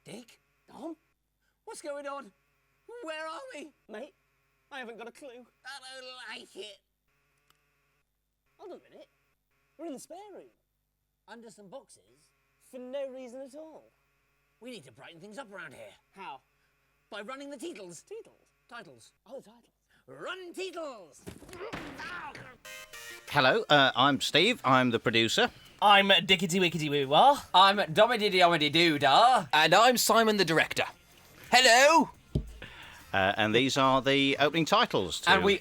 Dick? Dom? What's going on? Where are we? Mate, I haven't got a clue. I don't like it. Hold on a minute. We're in the spare room. Under some boxes? For no reason at all. We need to brighten things up around here. How? By running the titles. Titles? Oh, the titles. Run titles! Hello, I'm Steve. I'm the producer. I'm Dickety Wickety Woo Wah. I'm Domididdy Omedy Doodah. And I'm Simon the director. Hello! And these are the opening titles to And we...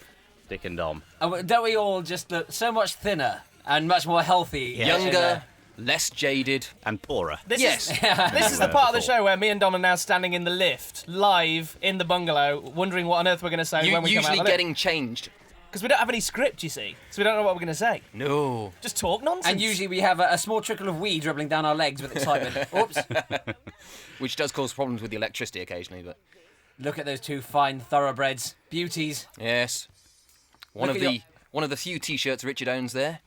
Dick and Dom. Don't we all just look so much thinner and much more healthy? Younger, less jaded. And poorer. This Yes. This is the part of the show where me and Dom are now standing in the lift, live in the bungalow, wondering what on earth we're going to say when we come out Usually of the getting changed. Because we don't have any script, you see, so we don't know what we're going to say. No. Just talk nonsense. And usually we have a small trickle of wee dribbling down our legs with excitement. Oops. Which does cause problems with the electricity occasionally, but... Look at those two fine thoroughbreds. Beauties. Yes. One Look of at the few T-shirts Richard owns there.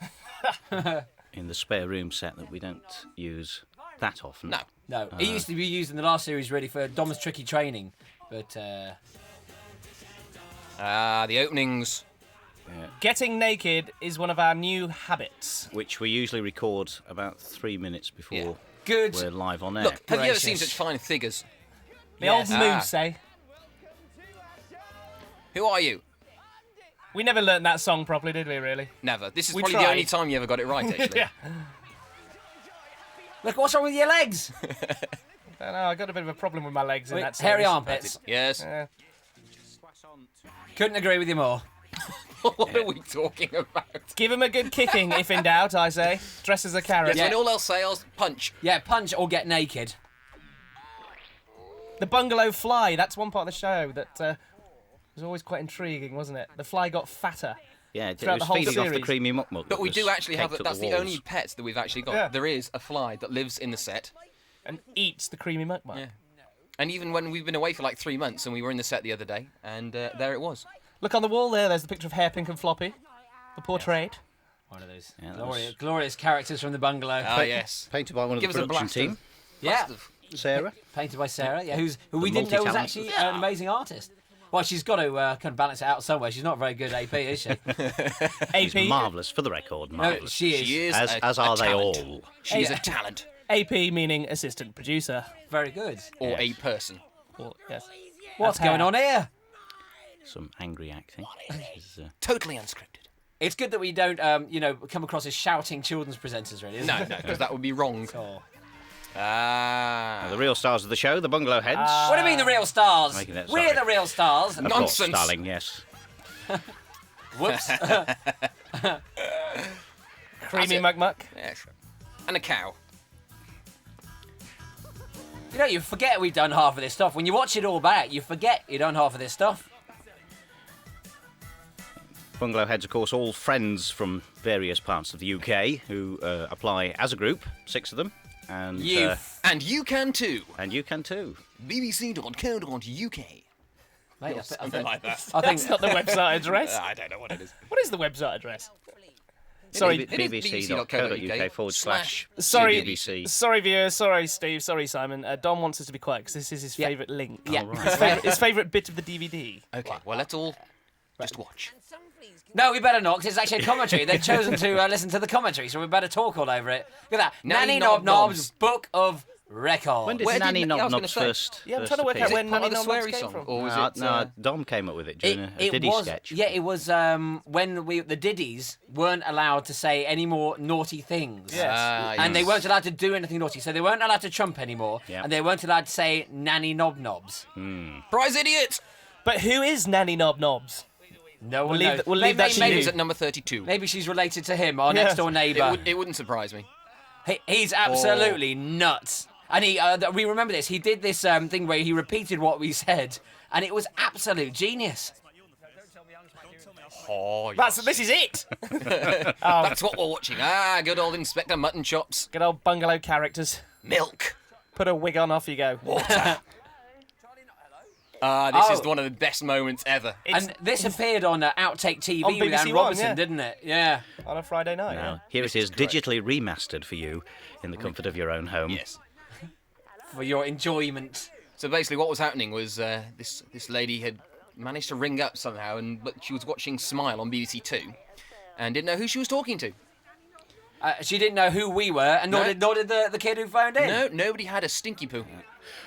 In the spare room set that we don't use that often. No. No, it used to be used in the last series really for Dom's tricky training, but The openings. Getting naked is one of our new habits. Which we usually record about 3 minutes before good. we're live on air. Look, have you ever seen Gracious. such fine figures? The Yes. old moose say. Who are you? We never learnt that song properly, did we, really? Never. This is We probably tried. the only time you ever got it right, actually. Yeah. Look, what's wrong with your legs? I don't know, I got a bit of a problem with my legs in that Hairy series. armpits. Yes. Couldn't agree with you more. What are we talking about? Give him a good kicking, if in doubt, I say. Dress as a carrot. Yes, when all else fails, punch. Yeah, punch or get naked. The bungalow fly, that's one part of the show that was always quite intriguing, wasn't it? The fly got fatter. Yeah, it Throughout was the whole feeding off the series. creamy muck muck. But that we was do actually have caked that. up That's the walls. only pets that we've actually got. Yeah. There is a fly that lives in the set. And eats the creamy muck muck. Yeah. And even when we've been away for like 3 months and we were in the set the other day, and there it was. Look on the wall there's the picture of Hairpink and Floppy. The portrait. One of those Yeah, that glorious, was- glorious characters from the bungalow. Ah, yes. Painted by one of Give us the a production blast team, Yeah, Sarah. painted by Sarah, yeah, who we didn't know was multi-talented. actually an amazing artist. Well, she's got to kind of balance it out somewhere. She's not very good AP, is she? AP. Marvellous, for the record, No, marvellous. she is. She is As a are they talent. all. She is a talent. AP meaning assistant producer. Very good. Or Yes. a person. Or, yes. What's That's going hair. on here? Some angry acting. Is, Totally unscripted. It's good that we don't, come across as shouting children's presenters, really, isn't No, it? no, because that would be wrong. Oh. the real stars of the show, the Bungalow Heads. What do you mean the real stars? Making that- We're sorry. the real stars. Of course, nonsense. darling, yes. Whoops. Creamy it. muck muck. Yeah, sure. And a cow. You forget we've done half of this stuff. When you watch it all back, you forget you've done half of this stuff. Bungalow Heads, of course, all friends from various parts of the UK who apply as a group, 6 of them. And And you can too. and you can too. bbc.co.uk. Mate, I Something like that. think That's not the website address. I don't know what it is. What is the website address? Sorry, It is bbc.co.uk/BBC. sorry, BBC. sorry, viewers. Sorry, Steve. Sorry, Simon. Dom wants us to be quiet because this is his Yeah. favourite link. Yeah. His favourite bit of the DVD. Okay, well, let's all just watch. No, we better not, 'cause it's actually a commentary. They've chosen to listen to the commentary, so we better talk all over it. Look at that. Nanny Knobs Knobs. Book of Records. When did Where Nanny did- I was gonna Knobs say- first? Yeah, I'm first trying to work appear? out when Part Nanny of the Knobs sweary came song, from. or was No, it? no, Dom came up with it during a Diddy was, sketch. Yeah, it was when the Diddies weren't allowed to say any more naughty things. Yes. And they weren't allowed to do anything naughty, so they weren't allowed to trump anymore, Yeah. and they weren't allowed to say Nanny Knobs. Prize idiot! But who is Nanny Knobs? No one leave knows. th- we'll leave that to maybe, you. He's at number 32. maybe she's related to him, our Yes. next door neighbour. It wouldn't surprise me. He's absolutely nuts. And we remember this. He did this thing where he repeated what we said, and it was absolute genius. Oh, yes. This is it. That's what we're watching. Good old Inspector Mutton chops. Good old bungalow characters. Milk. Put a wig on, off you go. Water. This is Oh. one of the best moments ever. And this appeared on Outtake TV On with BBC Anne One, Robertson, yeah. didn't it? Yeah. On a Friday night. Now, Yeah. here it is, digitally remastered for you in the comfort of your own home. Yes. for your enjoyment. So basically, what was happening was this lady had managed to ring up somehow, but she was watching Smile on BBC Two, and didn't know who she was talking to. She didn't know who we were, and nor did the kid who phoned in. No, nobody had a stinky poo.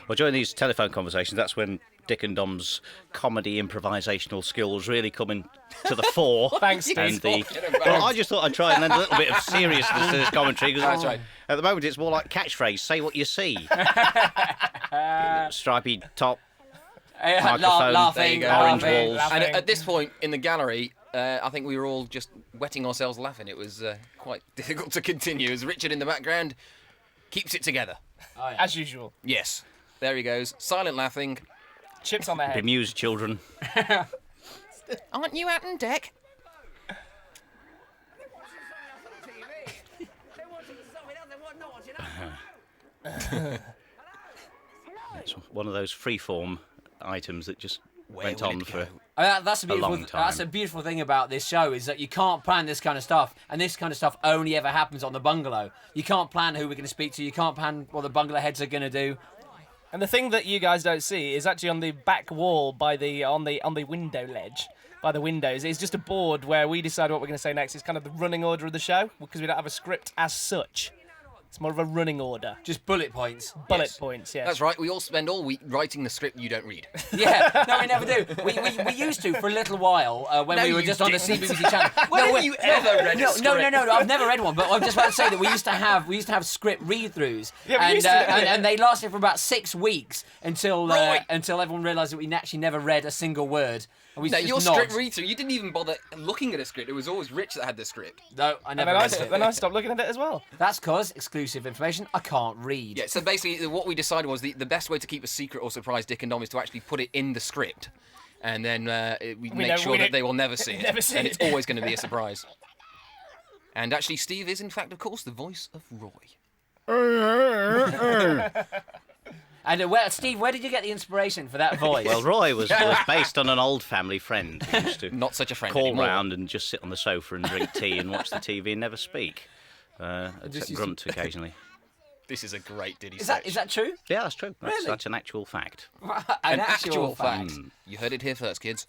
Well, during these telephone conversations, that's when Dick and Dom's comedy improvisational skills really come in to the fore. Thanks, Steve. And well, I just thought I'd try and lend a little bit of seriousness to this commentary. That's right. At the moment, it's more like catchphrase, say what you see. Stripy top, microphone, laughing, orange laughing, walls. laughing. And at this point in the gallery, I think we were all just wetting ourselves laughing. It was quite difficult to continue as Richard in the background keeps it together. Oh, yeah. As usual. Yes, there he goes, silent laughing. Chips on the head. Bemused children. Aren't you out on deck? It's one of those freeform items that just went will on it for... go? That's a beautiful. long time. That's a beautiful thing about this show is that you can't plan this kind of stuff, and this kind of stuff only ever happens on the bungalow. You can't plan who we're going to speak to. You can't plan what the bungalow heads are going to do. And the thing that you guys don't see is actually on the back wall by the on the window ledge, by the windows, is just a board where we decide what we're going to say next. It's kind of the running order of the show because we don't have a script as such. It's more of a running order. Just bullet points. Bullet points, yes. That's right, we all spend all week writing the script you don't read. Yeah, no, we never do. We used to for a little while when No, we were you just on the didn't. CBBC channel. When No, have you ever read a no, script? No, I've never read one. But I'm just about to say that we used to have script read-throughs, Yeah, we used to, and they lasted for about 6 weeks until Right. everyone realised that we actually never read a single word. And we No, just your nod. script read-through, you didn't even bother looking at a script. It was always Rich that had the script. No, I And never then read it. then I stopped looking at it as well. That's because exclusive information. I can't read. Yeah, so basically what we decided was the best way to keep a secret or surprise Dick and Dom is to actually put it in the script. And then we make don't- sure we that don't- they will never see it. never see and it. it's always going to be a surprise. And actually, Steve is, in fact, of course, the voice of Roy. And Steve, where did you get the inspiration for that voice? Well, Roy was based on an old family friend who used to Not such a friend call anymore. round and just sit on the sofa and drink tea and watch the TV and never speak. Except used to- grunt occasionally. This is a great Diddy is sketch. that true? Yeah, that's true. Really? That's an actual fact. An actual fact. Mm. You heard it here first, kids.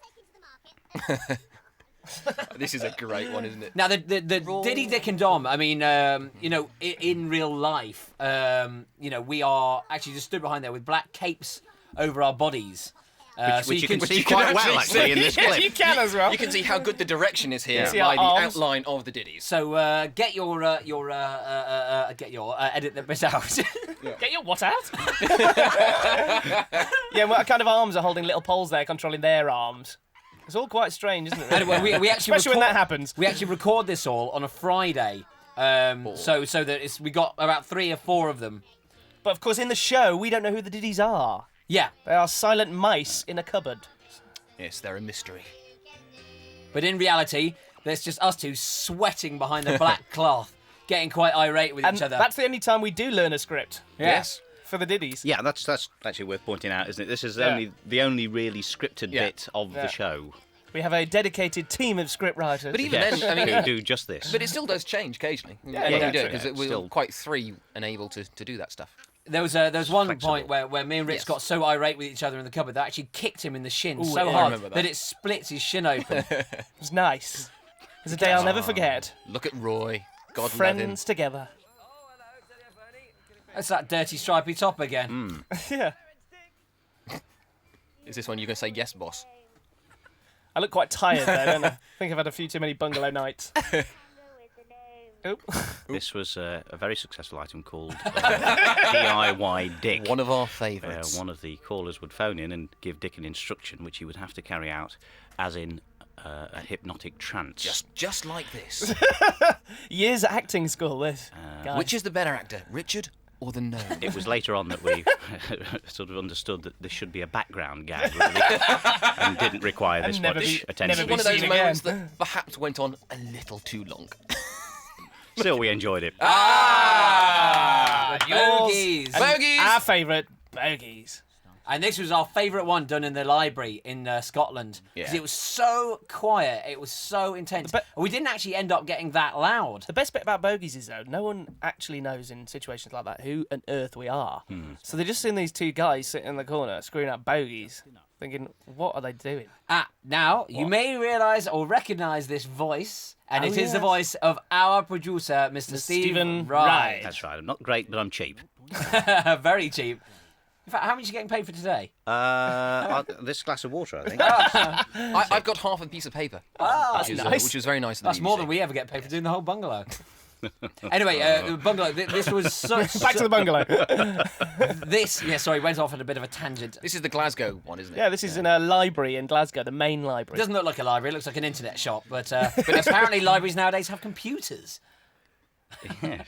This is a great one, isn't it? Now, the Diddy Dick and Dom, I mean, in real life, we are actually just stood behind there with black capes over our bodies. Which you can see you can quite well, actually actually, in this Yes, clip. you can as well. You can see how good the direction is here See by our the arms? outline of the Diddies. So get your edit the bit out. Get your what out? Yeah, what kind of arms are holding little poles there, controlling their arms? It's all quite strange, isn't it? Anyway, we actually Especially when that happens. We actually record this all on a Friday, so that we got about 3 or 4 of them. But of course, in the show, we don't know who the Diddies are. Yeah, They are silent mice in a cupboard. Yes, they're a mystery. but in reality, there's just us two sweating behind the black cloth, getting quite irate with And each other. that's the only time we do learn a script. Yeah. Yes. For the Diddies. Yeah, that's actually worth pointing out, isn't it? This is Yeah. the only really scripted Yeah. bit of Yeah. the show. We have a dedicated team of script writers. But even Yes, then, I mean, who do just this. but it still does change occasionally. Yeah, we yeah, do yeah, it because we're still. quite free and able to do that stuff. There was one Flexible. point where me and Rich Yes. got so irate with each other in the cupboard that I actually kicked him in the shin Ooh, so yeah. I hard remember that that. it splits his shin open. It was nice. It's a day I'll never forget. Look at Roy. God love him. Friends together. That's that dirty stripy top again. Yeah. Is this one you're going to say yes, boss? I look quite tired though, don't I? I think I've had a few too many bungalow nights. Oop. This was a very successful item called DIY Dick. One of our favourites. One of the callers would phone in and give Dick an instruction which he would have to carry out, as in a hypnotic trance. Just like this. Years at acting school, this. Guys. Which is the better actor, Richard or the gnome? It was later on that we sort of understood that this should be a background gag, really, and didn't require this never much be- attention. never One of those seen moments again. that perhaps went on a little too long. Still, we enjoyed it. Ah, Yours Bogeys. and Bogeys! Our favourite, Bogeys. And this was our favourite one done in the library in Scotland. Because it was so quiet. It was so intense. We didn't actually end up getting that loud. The best bit about Bogeys is, though, no one actually knows in situations like that who on earth we are. So they're just seeing these two guys sitting in the corner screwing out Bogeys, thinking, what are they doing? Now, you may realise or recognise this voice, and it is the voice of our producer, Mr. Stephen Ryde. That's right. I'm not great, but I'm cheap. Very cheap. In fact, how much are you getting paid for today? This glass of water, I think. I've got half a piece of paper, which is very nice. That's more than we ever get paid for doing the whole bungalow. Anyway, the bungalow. This was such. Back to the bungalow. Went off on a bit of a tangent. This is the Glasgow one, isn't it? Yeah, this is in a librry in Glasgow, the main library. It doesn't look like a library. It looks like an internet shop. But apparently, libraries nowadays have computers. Yes.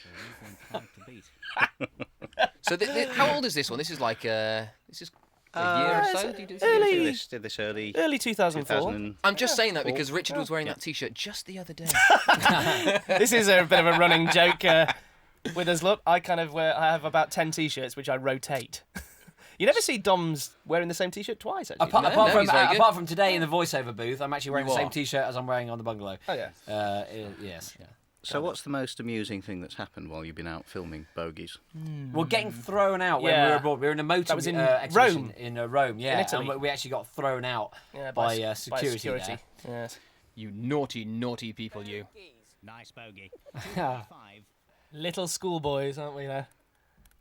So how old is this one? This is like a year or so. Did this early 2004. I'm just saying that because Richard was wearing that T-shirt just the other day. This is a bit of a running joke with us. Look, I have about 10 T-shirts which I rotate. You never see Dom's wearing the same T-shirt twice, actually. Apart from today in the voiceover booth, I'm actually wearing the same T-shirt as I'm wearing on the bungalow. Oh yeah. Yes. Yeah. So what's the most amusing thing that's happened while you've been out filming Bogeys? Well, getting thrown out when we were abroad. We were in a motor exhibition Rome. In Rome, yeah. In Italy. And we actually got thrown out by security. There. Yes. You naughty, naughty people, you. Nice bogey. Little schoolboys, aren't we? There,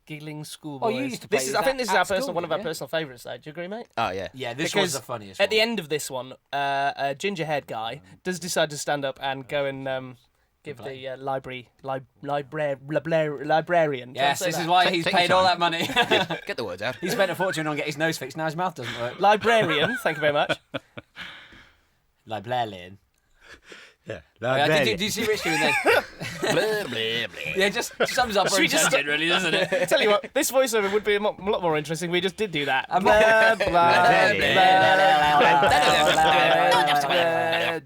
giggling schoolboys. Oh, you used to play I think this is school, one of our personal favourites. Though. Do you agree, mate? Oh yeah. Yeah, this Because was the funniest. At the end of this one, a ginger-haired guy does decide to stand up and go and give the librarian. Yes, this is why he's paid all that money. Get the words out. He spent a fortune on getting his nose fixed. Now his mouth doesn't work. Librarian. Thank you very much. Librarian. Yeah. Do you see Rich doing this? Blah, blah, blah. Yeah, just sums up very just intelligent, really, doesn't it? Tell you what, this voiceover would be a lot more interesting. We just did do that.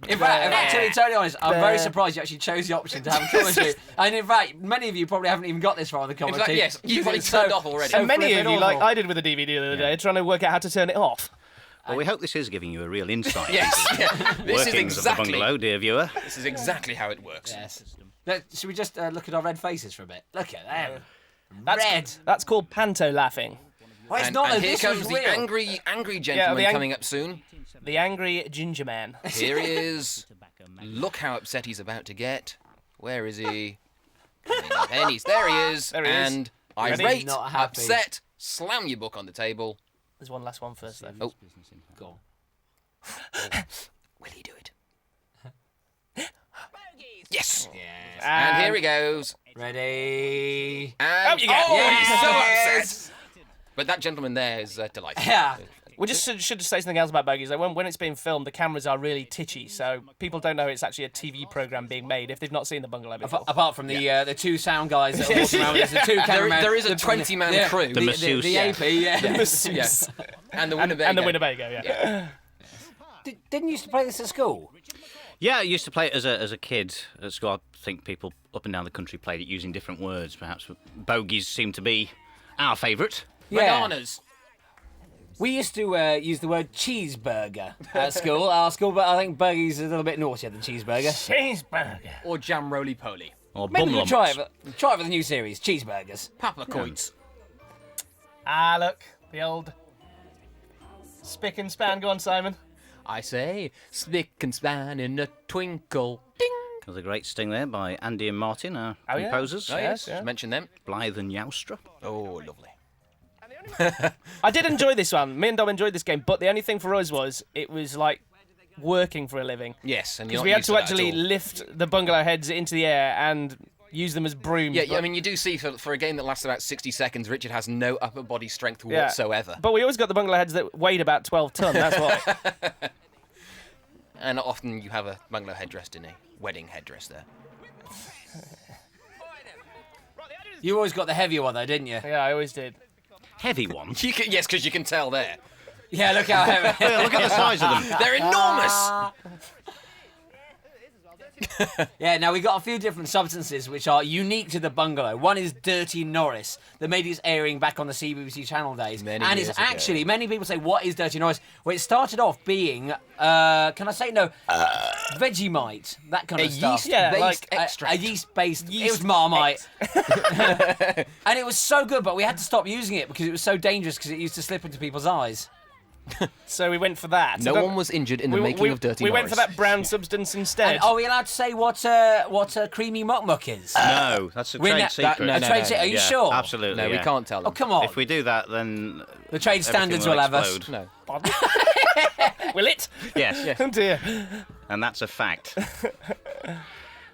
In fact, to be totally honest, I'm very surprised you actually chose the option to have a commentary. And in fact, many of you probably haven't even got this far on the In commentary. fact, yes, you've probably turned off already. And many of you, like awful. I did with the DVD the other day, trying to work out how to turn it off. Well, we hope this is giving you a real insight Yes, into yeah. the This is workings of the exactly. bungalow, dear viewer. This is exactly how it works. Yes. Should we just look at our red faces for a bit? Look at them. Red. That's called panto laughing. Well, it's And, not. and here This comes was the real. angry gentleman coming up soon. The angry ginger man. Here he is. Look how upset he's about to get. Where is he? Pennies. There he is. There he is. And Ready? irate, Not happy. upset, slam your book on the table. There's one last one first, though. Oh, Go on. will he do it? Yes. Yes. And here he goes. Ready. And you go. he's so Yes. upset. But that gentleman there is delighted. Yeah. We just should say something else about Bogeys. Like when it's being filmed, the cameras are really titchy, so people don't know it's actually a TV program being made if they've not seen the bungalow before. Apart from the two sound guys that are walking around with us, the two cameramen. There is a 20-man crew. The masseuse. The AP, yeah. Yes. And the Winnebago. and the Winnebago, yeah. Didn't you used to play this at school? Yeah, I used to play it as a kid at school. I think people up and down the country played it using different words, perhaps. Bogeys seem to be our favourite. Bananas. We used to use the word cheeseburger at school, our school, but I think Bogey's is a little bit naughtier than cheeseburger. Cheeseburger. Or jam roly-poly. Or Maybe bum we'll lumps. try it for the new series, cheeseburgers. Paplacoids. Ah, look, the old spick and span. Go on, Simon. I say, spick and span in a twinkle. Ding. There's a great sting there by Andy and Martin, our Oh, yeah. composers. Oh, yes. yeah. Mention them. Blythe and Youstra. Oh, lovely. I did enjoy this one. Me and Dom enjoyed this game, but the only thing for us was it was like working for a living. Yes, and Because you're we not had used to that actually at all. lift the bungalow heads into the air and use them as brooms. Yeah, but- I mean, you do see for a game that lasts about 60 seconds, Richard has no upper body strength Yeah. whatsoever. But we always got the bungalow heads that weighed about 12 ton, that's why. And often you have a bungalow head dressed in a wedding headdress there. You always got the heavier one though, didn't you? Yeah, I always did. Heavy one. Yes, because you can tell there. Yeah, look how heavy. Look at the size of them. They're enormous! Yeah, now we got a few different substances which are unique to the bungalow. One is Dirty Norris, that made its airing back on the CBBC Channel days. Many and years it's ago. actually, many people say, what is Dirty Norris? Well, it started off being, can I say no, Vegemite, that kind A of stuff. Yeah, yeast-based like extract. A yeast-based, it was Marmite. And it was so good, but we had to stop using it because it was so dangerous because it used to slip into people's eyes. So we went for that. No So one was injured in the we, making we, of Dirty We Norris. went for that brown substance instead. And are we allowed to say what creamy muck is? No, that's a We're trade not- secret. no, a trade secret, are you Yeah, sure? Absolutely. No, we yeah. can't tell them. Oh, come on. If we do that, then The trade standards will have us. explode. No. Will it? Yes, Oh dear. and that's a fact.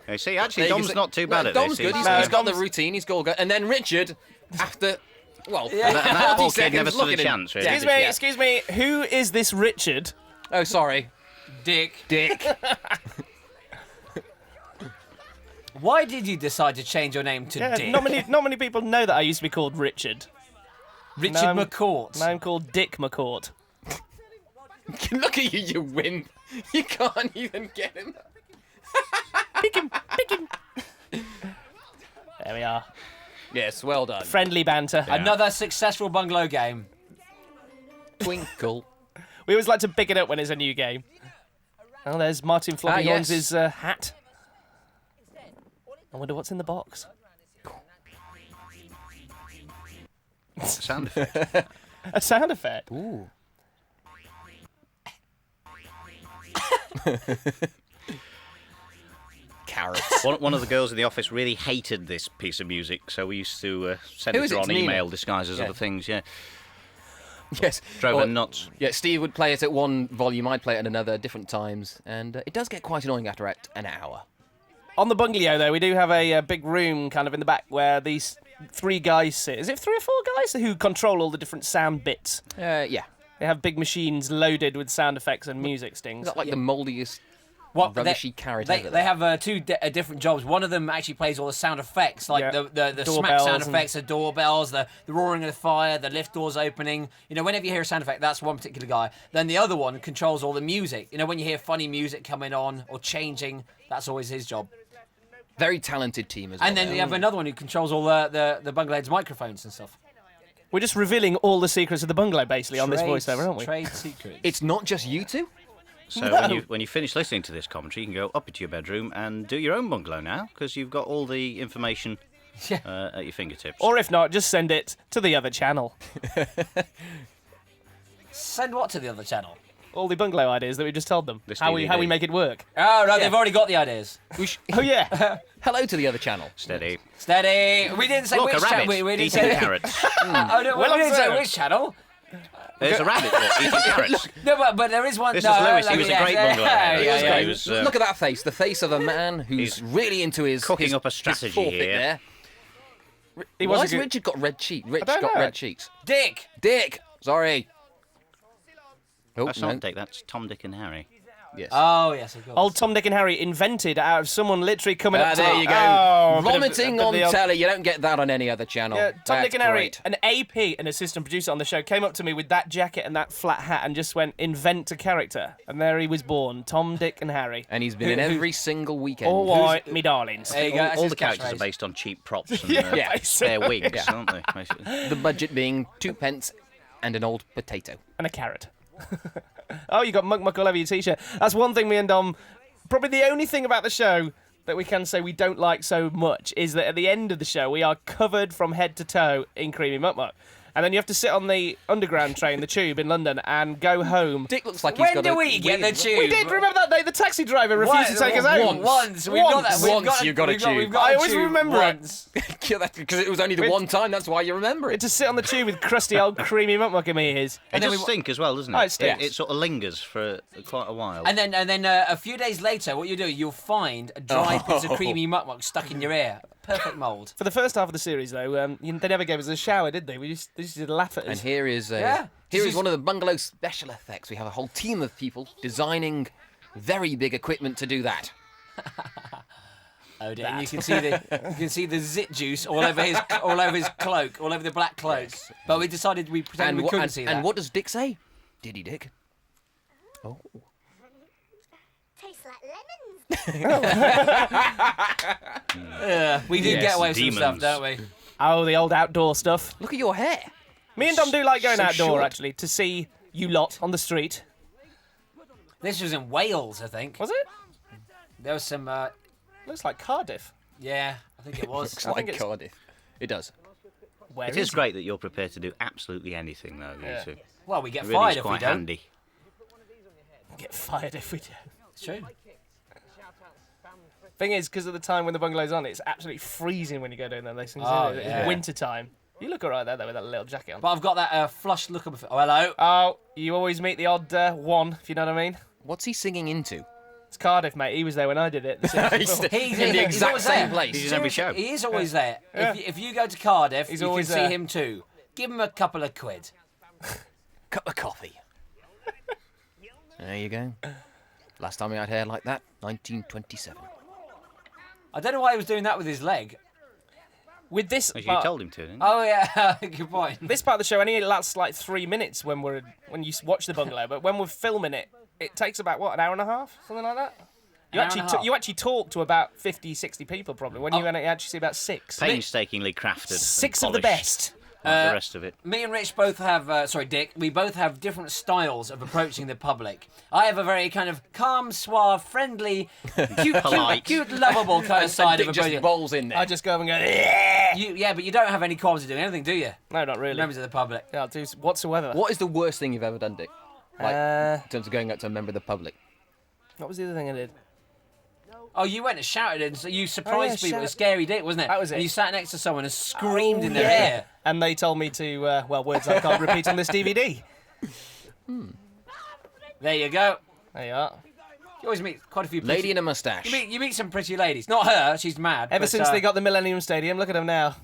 You see, actually, There you Dom's go. not too bad No, at Dom's this. good. He's, No, he's got the Dom's- routine. He's got. And then Richard, after that 40 poor kid seconds, never stood a look at him. chance, really. Excuse me, excuse me. Who is this Richard? Oh, sorry, Dick. Dick. Why did you decide to change your name to Yeah, Dick? not many people know that I used to be called Richard. Richard No, I'm- McCourt. Now I'm called Dick McCourt. Look at you, you wimp. You can't even get him. Pick him, pick him. There we are. Yes, well done. Friendly banter. Another successful bungalow game. Twinkle. We always like to pick it up when it's a new game. Oh, there's Martin Floppyhorns' yes. hat. I wonder what's in the box. Sound effect. A sound effect. Ooh. Carrots. One of the girls in the office really hated this piece of music, so we used to send Who it is to it? her on Nina? email disguised as Yeah. other things. Yeah, Yes. drove Or- her nuts. Yeah, Steve would play it at one volume, I'd play it at another, different times, and it does get quite annoying after an hour. On the bungalow, though, we do have a big room kind of in the back where these three guys sit. Is it 3 or 4 guys who control all the different sound bits? Yeah. They have big machines loaded with sound effects and music stings. Is that like the mouldiest What rubbishy carrot they, over they there? have two different jobs. One of them actually plays all the sound effects, like Yeah. the smack Doorbells sound and- effects, the doorbells, the roaring of the fire, the lift doors opening. You know, whenever you hear a sound effect, that's one particular guy. Then the other one controls all the music. You know, when you hear funny music coming on or changing, that's always his job. Very talented team as well. And then you have another one who controls all the bungalow's microphones and stuff. We're just revealing all the secrets of the bungalow, basically, on this Trade- voiceover, aren't we? Trade secrets. It's not just you two? So No. when you finish listening to this commentary, you can go up into your bedroom and do your own bungalow now, because you've got all the information Yeah. at your fingertips. Or if not, just send it to the other channel. Send what to the other channel? All the bungalow ideas that we just told them. This How we DVD. make it work. Oh, no, they've already got the ideas. Oh, yeah. Hello to the other channel. Steady. Steady. We didn't say Look, which a rabbit channel. We didn't eating say. carrots. Oh, no, Well we didn't say observed. which channel. There's a rabbit eating carrots. No, but there is one. This no, is Lewis. He like, was a yeah, great yeah, bungalow. yeah, He yeah, was yeah. great. He was, Look at that face, the face of a man who's He's really into his cooking his- up a his strategy forfeit here. there. He Why was has a good... Richard got red cheeks? Rich don't got know. red cheeks. Dick. Dick, sorry. Oh, That's no. not Dick. That's Tom, Dick, and Harry. Yes. Oh yes, of course. Old Tom, Dick and Harry invented out of someone literally coming up to... There you go. Oh, a bit of- Vomiting a bit of on the old- telly. You don't get that on any other channel. Yeah, Tom, That's Dick and Harry, great. an AP, an assistant producer on the show, came up to me with that jacket and that flat hat and just went, invent a character. And there he was born, Tom, Dick and Harry. And he's been in every single weekend. All white, me darlings. There you go. that's All his the characters are catchphrase. based on cheap props and Yeah, spare wigs, aren't they? Basically. The budget being 2 pence and an old potato. And a carrot. Oh, you got Muck all over your t-shirt. That's one thing me and Dom... Probably the only thing about the show that we can say we don't like so much is that at the end of the show we are covered from head to toe in creamy muck. And then you have to sit on the underground train, the tube in London, and go home. Dick looks like he's When got do a we get the weird- tube? We did, remember that day the taxi driver refused to take us home? Once. We've got that. Once you've got a tube. We've got I a always tube remember it. once. Because it was only the With- one time, that's why you remember it. To sit on the tube with crusty old creamy muck in my ears. It then does we- stink as well, doesn't it? Oh, it stinks. It sort of lingers for quite a while. And then a few days later, what you do, you'll find a dry piece of creamy muck stuck in your ear. Perfect mould. For the first half of the series, though, they never gave us a shower, did they? They just did laugh at And us. here is Yeah. here This is is- one of the bungalow special effects. We have a whole team of people designing very big equipment to do that. Oh dear! And you can see the zit juice all over his cloak, all over the black cloak. But we decided we pretended we couldn't see that. And what does Dick say? Diddy Dick. Oh. Tastes like lemons, Yeah, we do Yes, get away with some stuff, demons. don't we? Oh, the old outdoor stuff. Look at your hair. Me and Dom do like going So outdoor, short. actually, to see you lot on the street. This was in Wales, I think. Was it? There was some. Looks like Cardiff. Yeah, I think it was. Looks I think like it's- Cardiff. It does. Where It is great that you're prepared to do absolutely anything, though. Yeah. You two. Well, we get It really fired is if we quite don't. handy. Get fired if we do. It's true. Thing is, because of the time when the bungalow's on, it's absolutely freezing when you go down there. Those things, Oh, isn't it? yeah. It's winter time. You look alright there, though, with that little jacket on. But I've got that flushed look on my face. Oh, hello. Oh, you always meet the odd one, if you know what I mean. What's he singing into? It's Cardiff, mate. He was there when I did it. He's He's in the he's exact always same there. place. He's in every show. He is always there. Yeah. If you go to Cardiff, He's you can always see there. him too. Give him a couple of quid. Cup of coffee. There you go. Last time he had hair like that, 1927. I don't know why he was doing that with his leg. With this As you part, told him to, didn't you? Oh yeah, good point. this part of the show only lasts like 3 minutes when you watch the bungalow, but when we're filming it, it takes about what, an hour and a half, something like that. You An hour actually and a half. you actually talk to about 50, 60 people probably. When you actually see about six. Painstakingly crafted. and Six of the polished, best. like the rest of it. Me and Rich both have, sorry, Dick, we both have different styles of approaching the public. I have a very kind of calm, suave, friendly, cute, Polite. cute, lovable kind of side of Dick just approaching. rolls in there. I just go up and go, "Yeah." Yeah, but you don't have any qualms of doing anything, do you? No, not really. Members of the public. Yeah, I'll do whatsoever. What is the worst thing you've ever done, Dick? Like, Uh, in terms of going up to a member of the public. what was the other thing I did? Oh, you went and shouted and so you surprised yeah, people. A shout- scary Dick, wasn't it? That was it. And you sat next to someone and screamed in their yeah. ear. And they told me to, well, words I can't repeat on this DVD. There you go. There you are. You always meet quite a few pretty... Lady in a moustache. You meet some pretty ladies. Not her, she's mad. Ever but, since they got the Millennium Stadium, look at them now.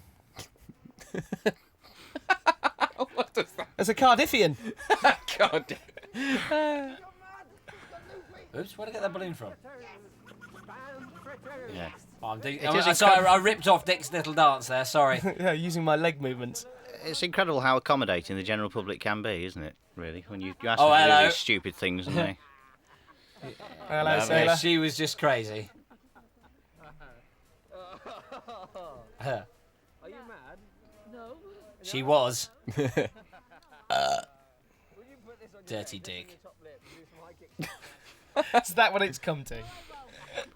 What does that? It's a Cardiffian. God. Oops, where'd I get that balloon from? Yeah. Oh, I'm is sorry, I ripped off Dick's little dance there, sorry. Yeah, using my leg movements. It's incredible how accommodating the general public can be, isn't it? Really, when you ask Oh, them to hello. do these stupid things, and they. Hello, Yeah, sailor. she was just crazy. Are you mad? No. She was. Dirty Dick. Is that what it's come to?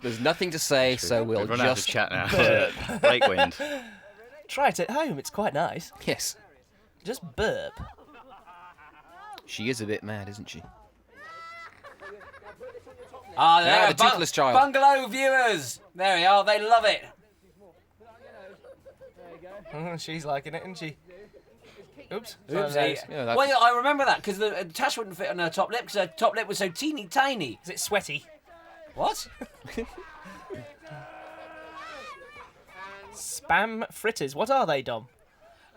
There's nothing to say, so we'll We've run out of just... chat now. Break wind. Try it at home, it's quite nice. Yes. Just burp. She is a bit mad, isn't she? Ah, there Yeah, are the toothless child. Bungalow viewers. There we are. They love it. She's liking it, isn't she? Oops. Oops, Sorry, Yeah, that- well, I remember that because the tash wouldn't fit on her top lip because her top lip was so teeny tiny. Is it sweaty? What? Spam fritters. What are they, Dom?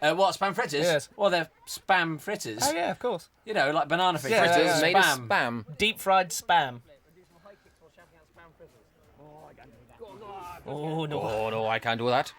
What, spam fritters? Yes. Well, they're spam fritters. Oh, yeah, of course. You know, like banana fritters. Yeah, Fritters yeah, made of spam. Deep fried spam. Oh, no. Oh, no, I can't do that.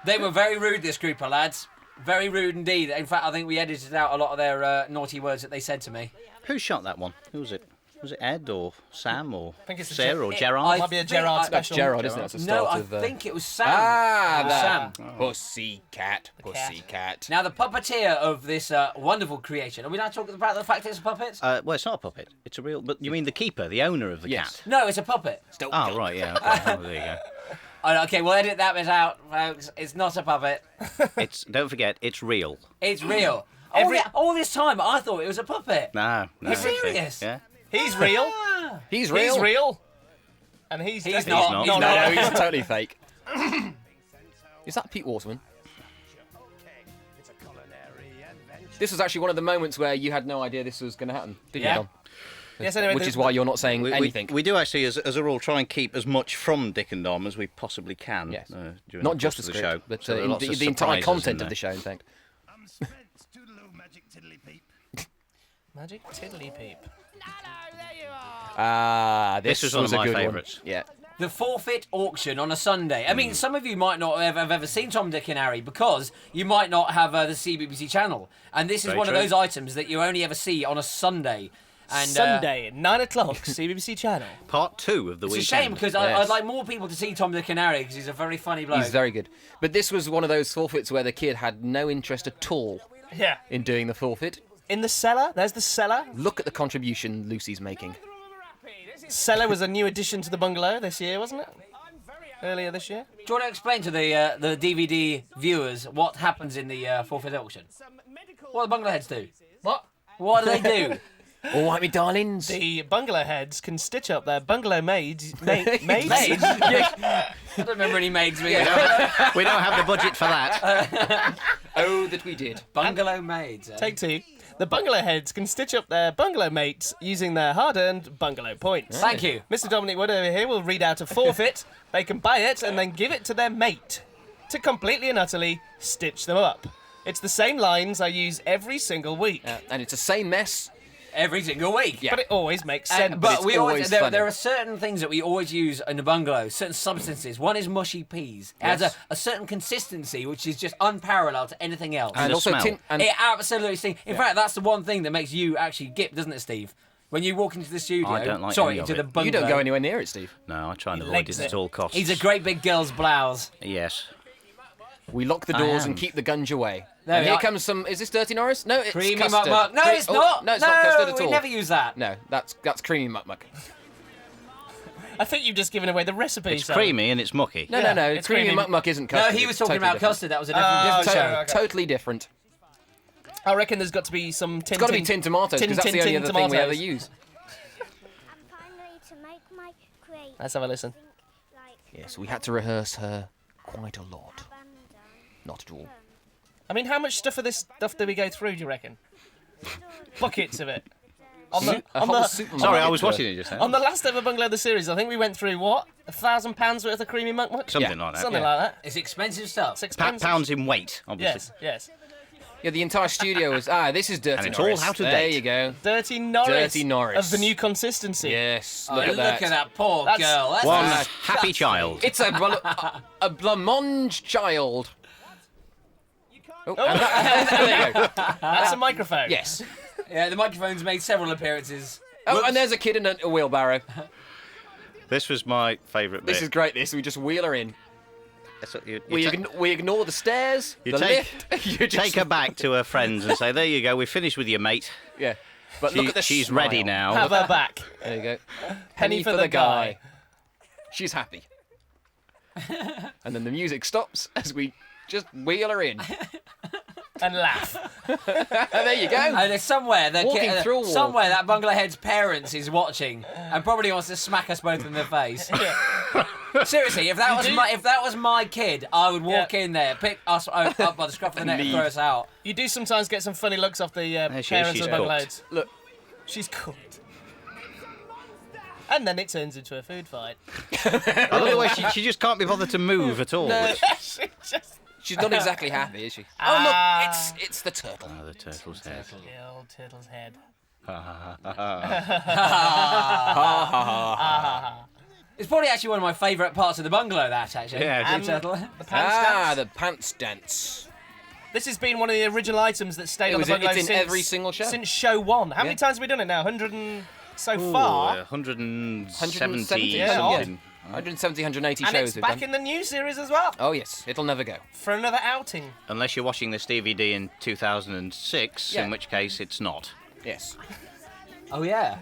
They were very rude, this group of lads. Very rude indeed. In fact, I think we edited out a lot of their naughty words that they said to me. Who shot that one? Who was it? Was it Ed or Sam or think it's a Sarah or Ger- Gerard? I Might be a think Gerard I- That's special. Gerard, isn't it? That's the No, start I of... think it was Sam. Ah, It was that. Sam. Pussycat. cat. Pussycat. Now, the puppeteer of this wonderful creation. Are we not talking about the fact it's a puppet? Well, it's not a puppet. It's a real. But you mean the keeper, the owner of the Yes. cat? No, it's a puppet. Still Oh, right, yeah. Okay. Oh, there you go. Oh, okay, we'll edit that bit out, folks. It's not a puppet. It's. Don't forget, it's real. It's real. Every- all this time, I thought it was a puppet. No. You're serious? Yeah. He's real. He's real. He's real. And he's He's definitely- not. He's No, not. no, he's totally fake. Is that Pete Waterman? This was actually one of the moments where you had no idea this was going to happen, didn't Yeah. you, Dom? Yes, anyway, Which the- is why you're not saying anything. We do actually, as a rule, try and keep as much from Dick and Dom as we possibly can. Yes. During Not the just course the of script, show. but So there are lots the of entire surprises content in of the there. show, in fact. I'm Spence, Toodaloo, Magic Tiddly Peep. Magic tiddly peep. Ah, This was one of a my good favourites. One. Yeah. The Forfeit auction on a Sunday. I mean, some of you might not have ever seen Tom, Dick and Harry because you might not have the CBBC channel. And this is Very one true. of those items that you only ever see on a Sunday. And, Sunday, 9 o'clock, CBBC channel. Part 2 of the It's a weekend. shame because I'd like more people to see Tom the Canary because he's a very funny bloke. He's very good. But this was one of those forfeits where the kid had no interest at all Yeah. in doing the forfeit. In the cellar, there's the cellar. Look at the contribution Lucy's making. Cellar was a new addition to the bungalow this year, wasn't it? Earlier this year. Do you want to explain to the DVD viewers what happens in the forfeit auction? What do the bungalow heads do? What? What do they do? All right, me darlings. The bungalow heads can stitch up their bungalow maids. Maids? Maids? I don't remember any maids. We don't have the budget for that. Oh, that we did. Bungalow maids. Take 2. The bungalow heads can stitch up their bungalow mates using their hard-earned bungalow points. Thank you. Mr. Dominic Wood over here will read out a forfeit. They can buy it and then give it to their mate to completely and utterly stitch them up. It's the same lines I use every single week, And it's the same mess. Every single week. Yeah. but it always makes sense. But it's we always there, funny. there are certain things that we always use in the bungalow, certain substances. One is mushy peas. It has Yes. a certain consistency which is just unparalleled to anything else. And the also smell. It absolutely stinks. In fact, that's the one thing that makes you actually gip, doesn't it, Steve? When you walk into the studio, I don't like sorry, any of into the it. bungalow. You don't go anywhere near it, Steve. No, I try and He avoid legs it at it. all costs. He's a great big girl's blouse. Yes. We lock the I doors am. and keep the gunge away. There And we here are. comes some. Is this Dirty Norris? No, it's Creamy custard. muck muck. No, it's not. No, it's not custard at we all. never use that. No, that's creamy muck muck. I think you've just given away the recipe. It's so- creamy and it's mucky. No, Yeah, no, it's creamy creamy. muck muck isn't No, custard. he was it's talking totally about different. custard. That was a different, different okay, show. okay. Totally different. I reckon there's got to be some tin. It's got to be tin tomatoes because that's the only other thing we ever use. And finally, to make my crate, Let's have a listen. like Yes, we had to rehearse her quite a lot. abandon, Not at all. I mean, how much stuff of this stuff do we go through, do you reckon? Buckets of it. On the, A on whole the, supermarket Sorry, I was worth. watching it just now. on the last ever bungalow of the series, I think we went through, what? £1,000 worth of creamy muck muck? Something Yeah, like that. Something yeah. like that. It's expensive stuff. It's expensive. Pounds in weight, obviously. Yes, yes. Yeah, the entire studio was. This is Dirty And it's Norris. all out of There date. you go. Dirty Norris. Dirty Norris. Of the new consistency. Yes, Oh, look at that. poor That's girl. That's One that's- happy child. It's a blancmange child. Oh, and there you go. That's a microphone. Yes. Yeah, the microphone's made several appearances. Oh, and there's a kid in a wheelbarrow. This was my favourite bit. This is great. We just wheel her in. That's what you We ignore the stairs, You the take- lift. You just, take her back to her friends and say, "There you go. We're finished with your mate. Yeah. But She- look at the she's smile. ready now." Have her back. There you go. Penny for the guy. She's happy. And then the music stops as we just wheel her in. And laugh. There you go. And there's somewhere that Walking through a wall. somewhere that bungalow head's parents is watching and probably wants to smack us both in the face. Seriously, if that was my kid, I would walk in there, pick us up by the scruff of the neck, and Leave. throw us out. You do sometimes get some funny looks off the There she is, parents she's of the cooked. bungalows. Look. She's cooked. And then it turns into a food fight. I love the way she just can't be bothered to move at all. No, she just... She's not exactly happy, is she? Ah. Oh, look, it's the turtle. Oh, the turtle's head. The old turtle's head. It's probably actually one of my favourite parts of the bungalow. That actually, Yeah, the turtle. The pants dance. The pants dance. This has been one of the original items that stayed on the was it- bungalow it's in since, every single show? Since show one. How many Yeah. times have we done it now? 100 and so Ooh, far. 170 yeah, something. 170, 180 And shows it's we've back done. in the new series as well. Oh, yes. It'll never go. For another outing. Unless you're watching this DVD in 2006, Yeah. in which case it's not. Yes. Oh yeah.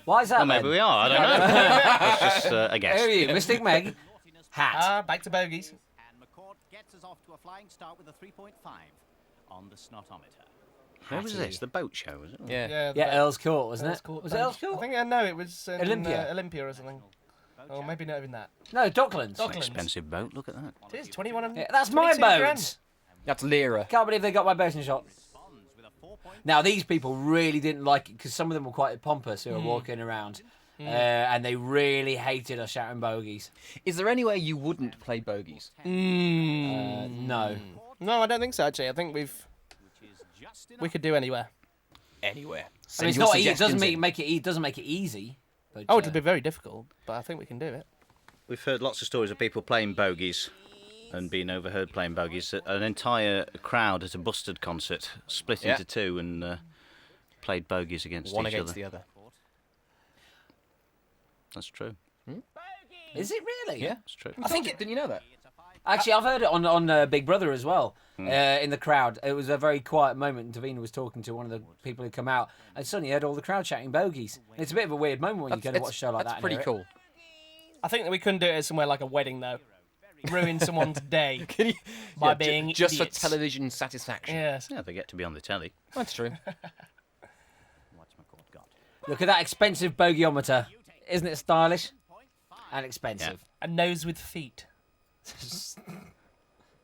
Why is that? Well, maybe then? we are. I don't know. That's just a Who guess. are you, Mystic Meg? Hat. Back to Bogeys. And McCord gets us off to a flying start with a 3.5 on the snotometer. Where was this? The boat show, was it? Yeah. Yeah, Earl's Court, wasn't Earl's it? Court Was it Boat. Earl's Court? I think, no, it was in, Olympia. Olympia or something. Oh, maybe not even that. No, Docklands. Docklands. Expensive boat. Look at that. It is 21 and Yeah, that's my 22 boat. grand. That's Lyra. Can't believe they got my boat in shot. Now these people really didn't like it because some of them were quite pompous who were walking around, and they really hated us shouting bogeys. Is there anywhere you wouldn't play bogeys? No. No, I don't think so, actually. I think we could do anywhere. Anywhere. I mean, it's not. It doesn't make it. It doesn't make it easy. But, Oh, it'll be very difficult, but I think we can do it. We've heard lots of stories of people playing bogeys and being overheard playing bogeys. An entire crowd at a Busted concert split Yeah. into two and played bogeys against One each against other. the other. That's true. Is it really? Yeah, That's true. I think didn't you know that? Actually, I've heard it on Big Brother as well. In the crowd, it was a very quiet moment. And Davina was talking to one of the people who come out, and suddenly you heard all the crowd shouting Bogeys. And it's a bit of a weird moment when you go to watch a show like that. That's pretty cool. I think that we couldn't do it at somewhere like a wedding, though. Ruin someone's day by being just idiots. for television satisfaction. Yes. Yeah, they get to be on the telly. That's true. Look at that expensive bogeyometer. Isn't it stylish? And expensive. A nose with feet. Has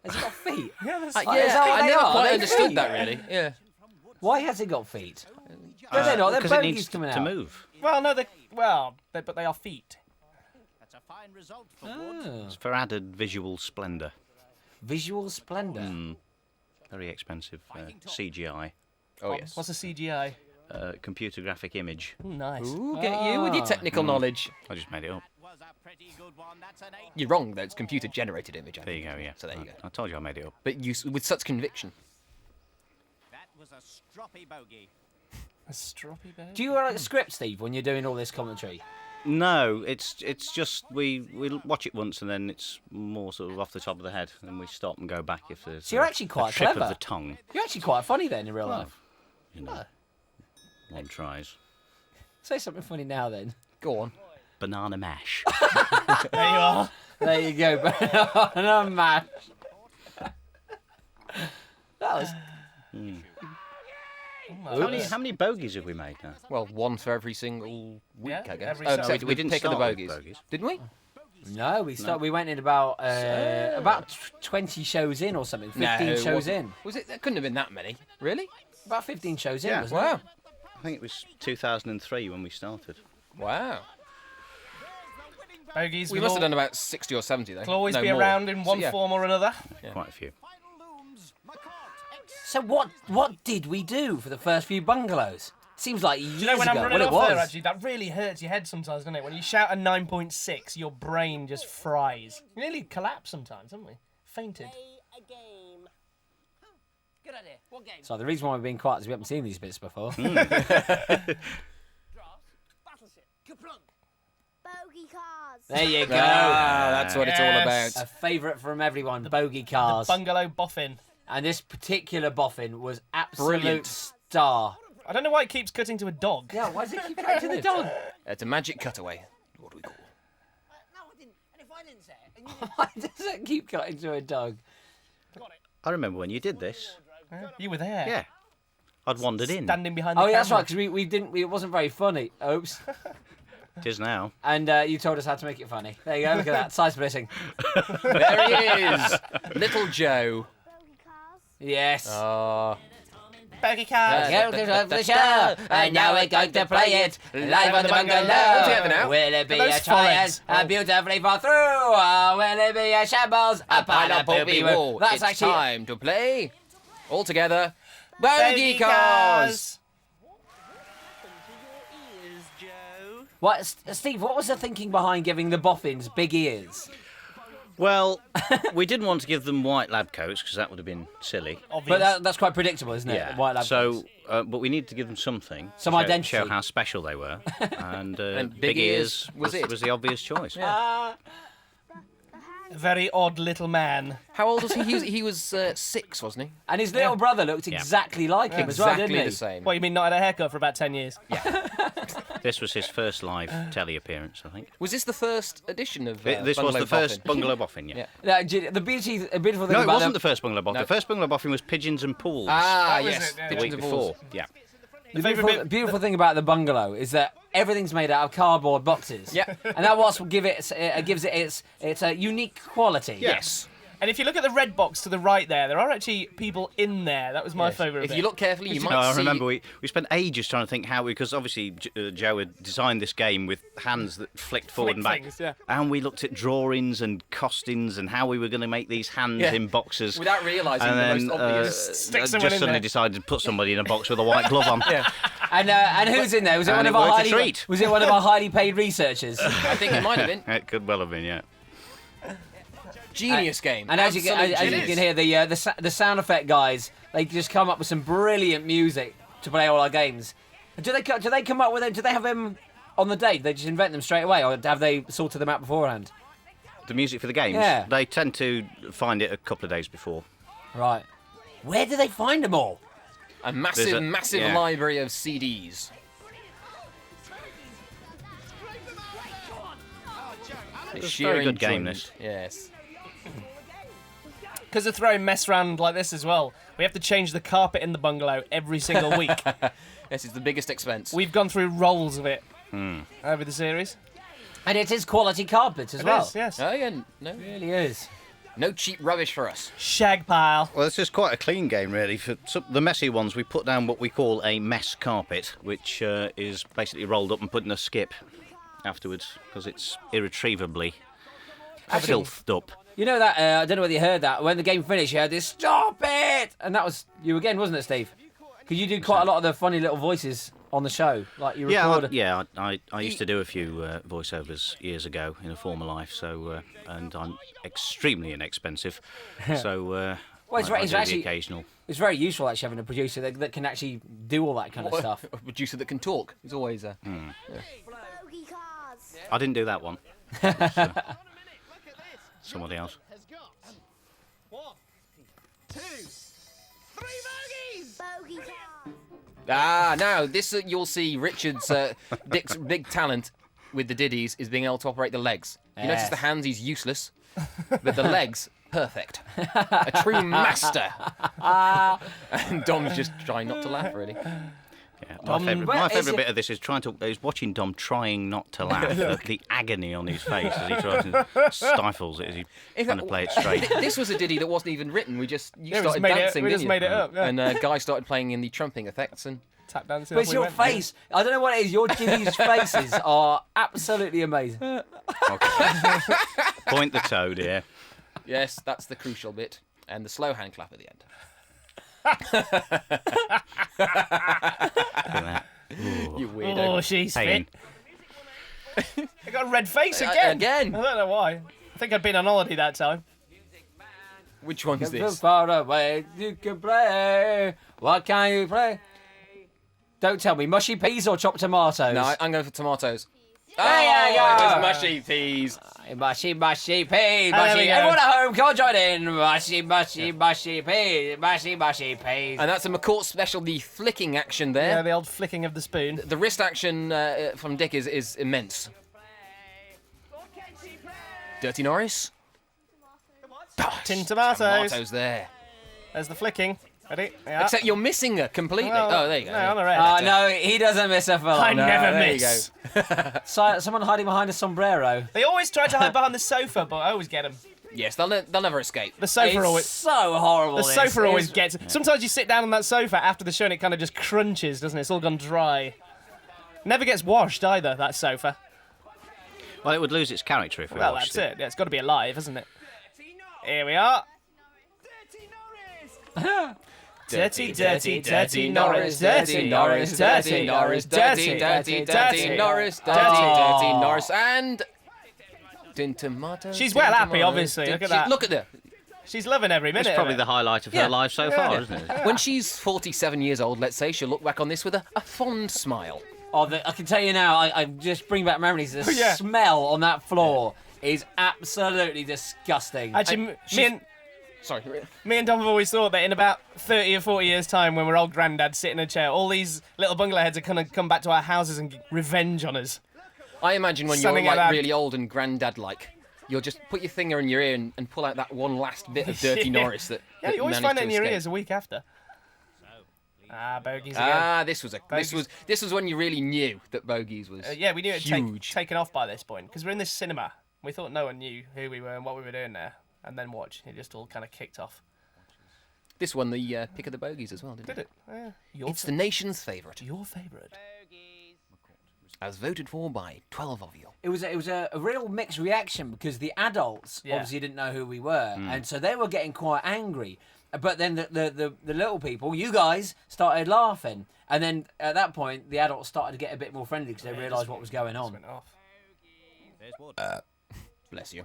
it got feet? Yeah, that's Is that what I they never are? quite They understood feet? that really. Yeah. Why has it got feet? No, they're not. They're Because it bogeys needs coming to out. move. Well, no, but they are feet. That's a fine result for Wood. Oh. It's for added visual splendour. Visual splendour. Very expensive CGI. Oh yes. What's a CGI? Computer graphic image. Ooh, nice. Ooh, get you with your technical knowledge. I just made it up. Was a pretty good one. That's an 8. You're wrong though. It's computer generated image. I There you think. go, yeah. So there you go. I told you I made it up. But you with such conviction. That was a stroppy bogey. A stroppy bag? Do you write a script, Steve, when you're doing all this commentary? No, it's just we watch it once and then it's more sort of off the top of the head, and we stop and go back if there's So you're actually a quite trip clever. of the tongue. You're actually quite funny then in real life. You know, one tries. Say something funny now then. Go on. Banana mash. There you are. There you go. Banana mash. That was... How many bogeys have we made now? Well, one for every single week, Yeah, I guess. every Except Saturday. we We didn't pick of the start with bogeys. bogeys. Didn't we? No, we went in about 20 shows in or something. 15 No, shows wasn't- in. Was it? There couldn't have been that many. Really? About 15 shows in, Yeah. wasn't Wow. I think it was 2003 when we started. Wow. Bogeys We will must have done about 60 or 70 then. will always No, be more. around in one yeah. form or another. Quite a few. Final looms. McCart. So what did we do for the first few bungalows? Seems like years Do you know when ago. I'm running Well, it off there, was. actually, that really hurts your head sometimes, doesn't it? When you shout a 9.6, your brain just fries. You nearly collapse sometimes, haven't we? Fainted. Good idea. What game? So the reason why we're being quiet is we haven't seen these bits before. Bogey cars. There you go. Ah, that's what it's all Yes. about. A favourite from everyone, bogey cars. Bungalow boffin. And this particular boffin was absolute Brilliant. star. I don't know why it keeps cutting to a dog. Yeah, why does it keep going to the dog? It's a magic cutaway. What do we call it? No, I didn't. And if I didn't say it, why does it keep cutting to a dog? I remember when you did this. You were there. Yeah. I'd wandered in. Standing behind the Oh, camera. yeah, that's right, because we didn't. It wasn't very funny. Oops. It is now. And you told us how to make it funny. There you go. Look at that. Side splitting. There he is. Little Joe. Bogey cars. Yes. Bogey cars. Welcome to the show, and now we're going to play it live on the bungalow. All together now. Will it be Those a triumph, foreheads. a beautifully fall through, or will it be a shambles, a pile of poopy wool? That's It's actually time to play. All together. Bogey cars. what, Steve? What was the thinking behind giving the boffins big ears? Well, we didn't want to give them white lab coats because that would have been silly. Obvious. But that's quite predictable, isn't it? Yeah. White lab So, but we needed to give them something. Some to identity. show how special they were. And, And big ears was it. was the obvious choice. A very odd little man. How old was he? He was 6, wasn't he? And his little brother looked exactly like him as well, Exactly didn't he? the same. What, you mean not had a haircut for about 10 years? This was his first live telly appearance, I think. Was this the first edition of This was Bungalow the first Boffin? Bungalow Boffin, yeah. Yeah. The beautiful thing No, it about wasn't them, the first Bungalow Boffin. No. The first Bungalow Boffin was Pigeons and Pools. Ah, That was yes. it, yeah. the Pigeons week and Pools. before. Yeah. the favourite beautiful thing about the bungalow is that everything's made out of cardboard boxes. Yeah. And that what gives it its a unique quality. Yes. And if you look at the red box to the right there are actually people in there. That was my favourite If bit. you look carefully, you might No, I see. remember we spent ages trying to think how because obviously Joe had designed this game with hands that flicked forward and back. things, yeah. And we looked at drawings and costings and how we were going to make these hands Yeah. in boxes. Without realising and the then, most obvious. Stick just someone in suddenly there. decided to put somebody in a box with a white glove on. Yeah. And who's in there? Was it And one it of our worked a highly treat. was it one of our highly paid researchers? I think it might have been. It could well have been, yeah. Genius game. And as you Absolute can genius. hear, the sound effect guys, they just come up with some brilliant music to play all our games. Do they come up with it? Do they have on the day? They just invent them straight away, or have they sorted them out beforehand? The music for the games? Yeah. They tend to find it a couple of days before. Right. Where do they find them all? A massive, massive yeah. library of CDs. It's a very good game, this. Yes. Because they're throwing mess around like this as well. We have to change the carpet in the bungalow every single week. Yes, it's the biggest expense. We've gone through rolls of it over the series. And it is quality carpet as well. It is, yes. Oh, yeah, no. It really is. No cheap rubbish for us. Shag pile. Well, this is quite a clean game, really. For the messy ones, we put down what we call a mess carpet, which is basically rolled up and put in a skip afterwards, because it's irretrievably filthed up. You know that, I don't know whether you heard that, when the game finished, you had this, "Stop it!" And that was you again, wasn't it, Steve? Because you do quite a lot of the funny little voices on the show. Like you record... I used to do a few voiceovers years ago in a former life, so and I'm extremely inexpensive, so Well, it's I do the actually- occasional. It's very useful actually having a producer that can actually do all that kind of stuff. A producer that can talk is always a... Bogey cars. I didn't do that one. It's, somebody else. Bogey cars. Ah, now, this you'll see Richard's, Dick's big talent with the diddies is being able to operate the legs. You notice Yes. the hands, he's useless, but the legs, perfect. A true master. And Dom's just trying not to laugh, really. Yeah, Dom, my where is favourite it- bit of this is watching Dom trying not to laugh at the agony on his face as he tries and stifles it as he trying to play it straight. This was a ditty that wasn't even written. You we just started made it- dancing, we didn't just you? made it up, yeah. And a guy started playing in the trumping effects, and Tap dancing. But off it's we your went. face. I don't know what it is. Your Jimmy's faces are absolutely amazing. Okay. Point the toad here. yes, that's the crucial bit. And the slow hand clap at the end. Look at that. You Oh, weirdo. she's Pain. fit. I got a red face again. Again? I don't know why. I think I'd been on holiday that time. Which one is So this? far away, you can play. What can you play? Don't tell me, mushy peas or chopped tomatoes? No, I'm going for tomatoes. There you it was go. mushy peas. Mushy peas, there we mushy. go. Everyone at home, come on, join in. Mushy peas, mushy peas. And that's a McCourt special, the flicking action Yeah, there. the old flicking of the spoon. The wrist action from Dick is immense. Dirty Norris. Tin tomatoes. Tomatoes there. There's the flicking. Ready? Yeah. Except you're missing her completely. Well, oh, there you go. No, on the red. Oh, no, he doesn't miss a for long. I No, never there you miss. go. Someone hiding behind a sombrero. They always try to hide behind the sofa, but I always get them. Yes, they'll never escape. The sofa It's always. so horrible. The this. sofa always It's- gets. Sometimes you sit down on that sofa after the show and it kind of just crunches, doesn't it? It's all gone dry. Never gets washed either. That sofa. Well, it would lose its character if we Well, watched that's it. Yeah, it's got to be alive, isn't it? Here we are. Dirty, dirty, dirty Norris, dirty Norris, dirty Norris, dirty, dirty, dirty Norris, dirty, Oh. dirty Norris, and tin tomato. She's tin well happy, tomato. obviously. Look at that. Look at her. She's loving every minute. It's probably of the it. highlight of Yeah. her life so far, isn't it? When she's 47 years old, let's say, she'll look back on this with a fond smile. Oh, I can tell you now, I just bring back memories. The Yeah. smell on that floor is absolutely disgusting. Actually, she's- Sorry. me and Dom have always thought that in about 30 or 40 years' time, when we're old granddads sitting in a chair, all these little bungalow heads are going to come back to our houses and get revenge on us. I imagine when Standing you're at like that- really old and granddad-like, you'll just put your finger in your ear and pull out that one last bit of dirty Yeah. Norris that Yeah, that you always managed find it to in your escape. ears a week after. Bogeys again. Ah, this was when you really knew that Bogeys was Yeah, we knew it huge. taken off by this point because we're in this cinema. We thought no one knew who we were and what we were doing there. And then watch, it just all kind of kicked off. This won the pick of the Bogeys as well, didn't Did it? it? Yeah. It's the nation's favourite, Your favourite. as voted for by 12 of you. It was a real mixed reaction because the adults Yeah. obviously didn't know who we were, and so they were getting quite angry. But then the little people, you guys, started laughing, and then at that point the adults started to get a bit more friendly because they realised what was going on. Went off. Bless you.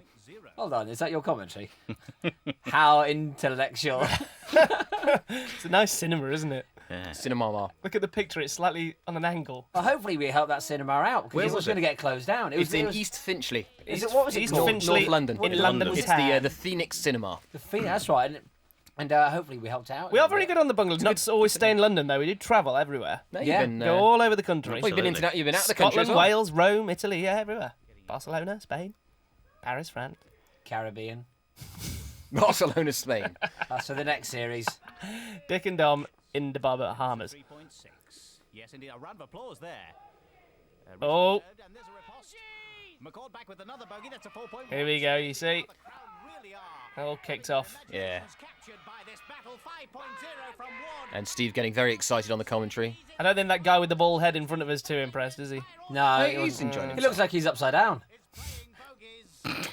Hold on, is that your commentary? How intellectual. It's a nice cinema, isn't it? Cinema. Look at the picture, it's slightly on an angle. Well, hopefully we helped that cinema out because Where it was was going to it? get closed down. It's in East Finchley. What was it East called? Finchley, North London. in London It's town. the Phoenix Cinema. That's right. And hopefully we helped out. We are very good on the bungalows. Not to always stay in London, though. We do travel everywhere. No, Yeah. you've been, Go all over the country. well, you've been out of the country as Scotland, well. Wales, Rome, Italy, yeah, everywhere. Barcelona, Spain, Paris, France. Caribbean. Barcelona, Spain. So the next series. Dick and Dom in the Bahamas. 3.6. Yes, indeed. A round of applause there. Oh, And there's a riposte. McCord back with another bogey. That's a 4.1. here we go, you see. Really are. All kicked off. Yeah. Captured by this battle 5.0 from Ward. And Steve getting very excited on the commentary. I don't think that guy with the bald head in front of us is too impressed, is he? No, He's it wasn't. enjoying He looks like he's upside down. Playing bogeys.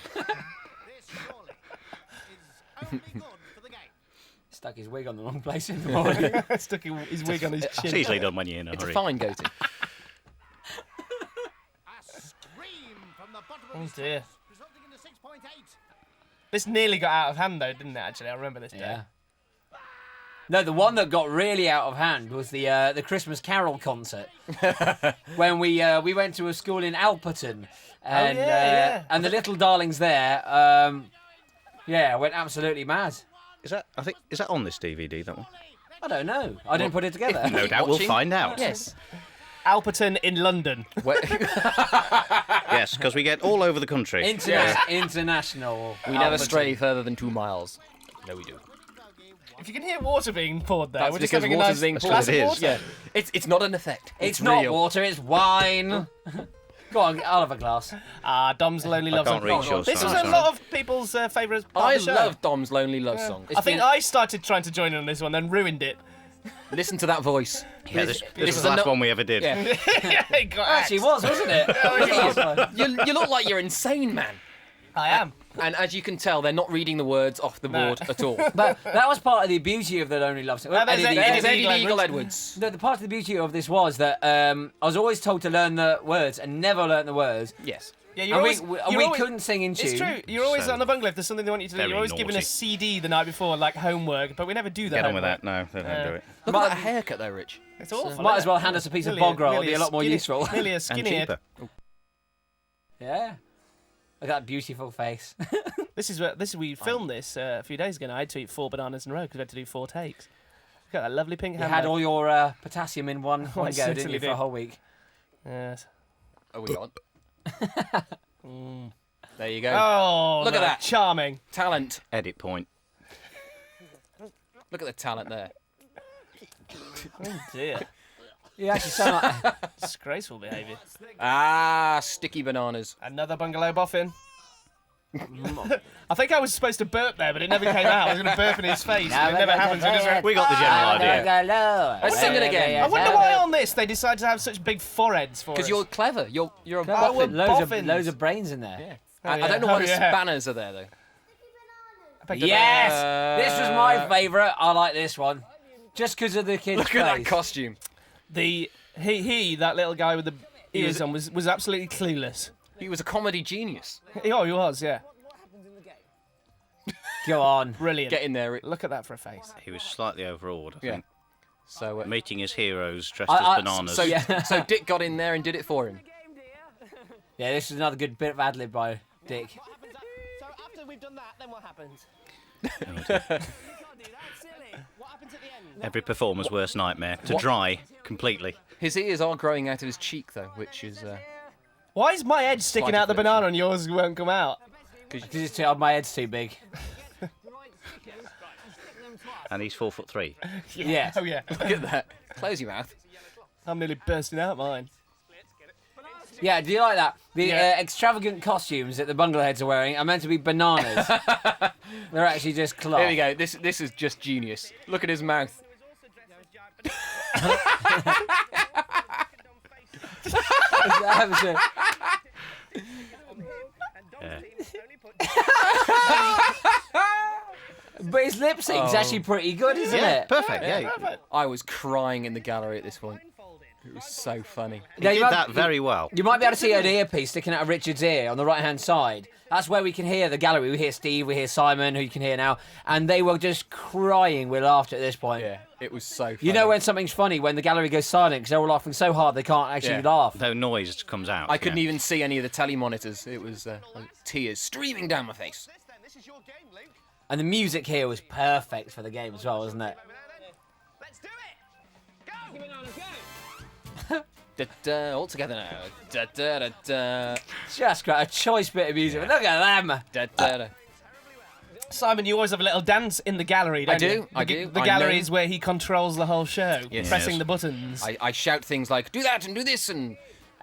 This surely is only good for the game. Stuck his wig on the wrong place in the morning. Stuck his wig on his It's chin. easily done when you're in a It's a hurry. fine goatee. A scream from the bottom of Oh his dear. chest, resulting in the 6.8. This nearly got out of hand, though, didn't it, actually? I remember this day. Yeah. No, the one that got really out of hand was the Christmas Carol concert when we went to a school in Alperton, and yeah. and the little darlings there, went absolutely mad. Is that on this DVD? That one? I don't know. I didn't put it together. No doubt we'll Watching? find out. Yes. Alperton in London. Yes, because we get all over the country. International. We never Alperton. stray further than 2 miles. No, we do. If you can hear water being poured there, That's we're just because having a water's nice being glass poured. of It is. water. Yeah. It's not an effect. It's not real. water. It's wine. Go on, I'll have a glass. Dom's Lonely Love can't Song. reach yours, This was sorry. a lot of people's favourite part I of the show. love Dom's Lonely Love Song. I think I started trying to join in on this one, then ruined it. Listen to that voice. Yeah, this This was is the last ano- one we ever did. Yeah. It got Actually, it axed. was, wasn't it? you look like you're insane, man. I am. And as you can tell, they're not reading the words off the board at all. But that was part of the beauty of the Lonely Love Song. there's Eddie Eddie the There's Eagle Eddie the Eagle Edwards. Edwards. No, the part of the beauty of this was that I was always told to learn the words and never learned the words. Yes. Yeah, And you're always, we you're always- couldn't sing in tune. It's true. You're always So on the bungalow if there's something they want you to do. very You're always given a naughty. CD the night before, like homework, but we never do that. Get on with homework. that. No, they don't do it. Look at that haircut though, Rich. It's awful. Might isn't as well it? hand us a piece of Nearly bog roll. It'd nearly be a lot more skinny- useful. Nearly a And skinny head. cheaper. Yeah. Look at that beautiful face. We filmed this a few days ago. And I had to eat 4 bananas in a row because we had to do 4 takes. Look at that lovely pink You handbag. had all your potassium in one I go, didn't certainly you, for did. a whole week? Yes. Oh, we got. There you go. Oh, Look at no, that. Charming. Talent. Edit point. Look at the talent there. Oh dear. You actually sound like... Disgraceful behaviour. Ah, sticky bananas. Another bungalow boffin. I think I was supposed to burp there, but it never came out. I was going to burp in his face, and it never happened. So I just went, We got the general idea. Let's sing it again. I wonder why on this they decided to have such big foreheads for us. Because you're clever. You're a Oh, we're boffin. boffins. Loads of brains in there. Yeah. Oh, I don't know yeah. why Oh, the yeah. banners are there though. I picked up Yes! Uh, This was my favourite. I like this one. Just because of the kid's Look at that face. costume. that little guy with the ears on was absolutely clueless. He was a comedy genius. Oh, he was, yeah. Go on. Brilliant. Get in there. Look at that for a face. He was slightly overawed, I Yeah. think. So, Meeting his heroes dressed I- as bananas. so, Yeah. so Dick got in there and did it for him. Yeah, this is another good bit of ad-lib by Dick. So after we've done that, then what happens? What happens at the end? Every performer's worst nightmare. To dry completely. His ears are growing out of his cheek though, which is Why is my head sticking Slight out the deflection. banana and yours won't come out? Because my head's too big. And he's 4'3". Yeah. Oh, yeah. look at that. Close your mouth. I'm nearly bursting out mine. Yeah, do you like that? The Yeah. extravagant costumes that the bungalow heads are wearing are meant to be bananas. They're actually just cloth. Here we go. This is just genius. Look at his mouth. But his lip sync's actually pretty good, isn't it? Perfect, yeah. I was crying in the gallery at this point. It was so funny. He Yeah, did you might- that very well. You might be able to see an earpiece sticking out of Richard's ear on the right-hand side. That's where we can hear the gallery. We hear Steve, we hear Simon, who you can hear now, and they were just crying with laughter at this point. Yeah. It was so funny. You know when something's funny when the gallery goes silent because they're all laughing so hard they can't actually Yeah. laugh. No noise comes out. I couldn't yeah. even see any of the telly monitors. It was like tears streaming down my face. This is your game, Luke. And the music here was perfect for the game as well, wasn't it? Let's do it. Go. Da-da, all together now. Da-da-da-da. Just great. A choice bit of music. But look at them. Da-da-da. Simon, you always have a little dance in the gallery, don't I you? do, I do. The I gallery know. is where he controls the whole show, Yes. pressing Yes. the buttons. I shout things like, do that and do this and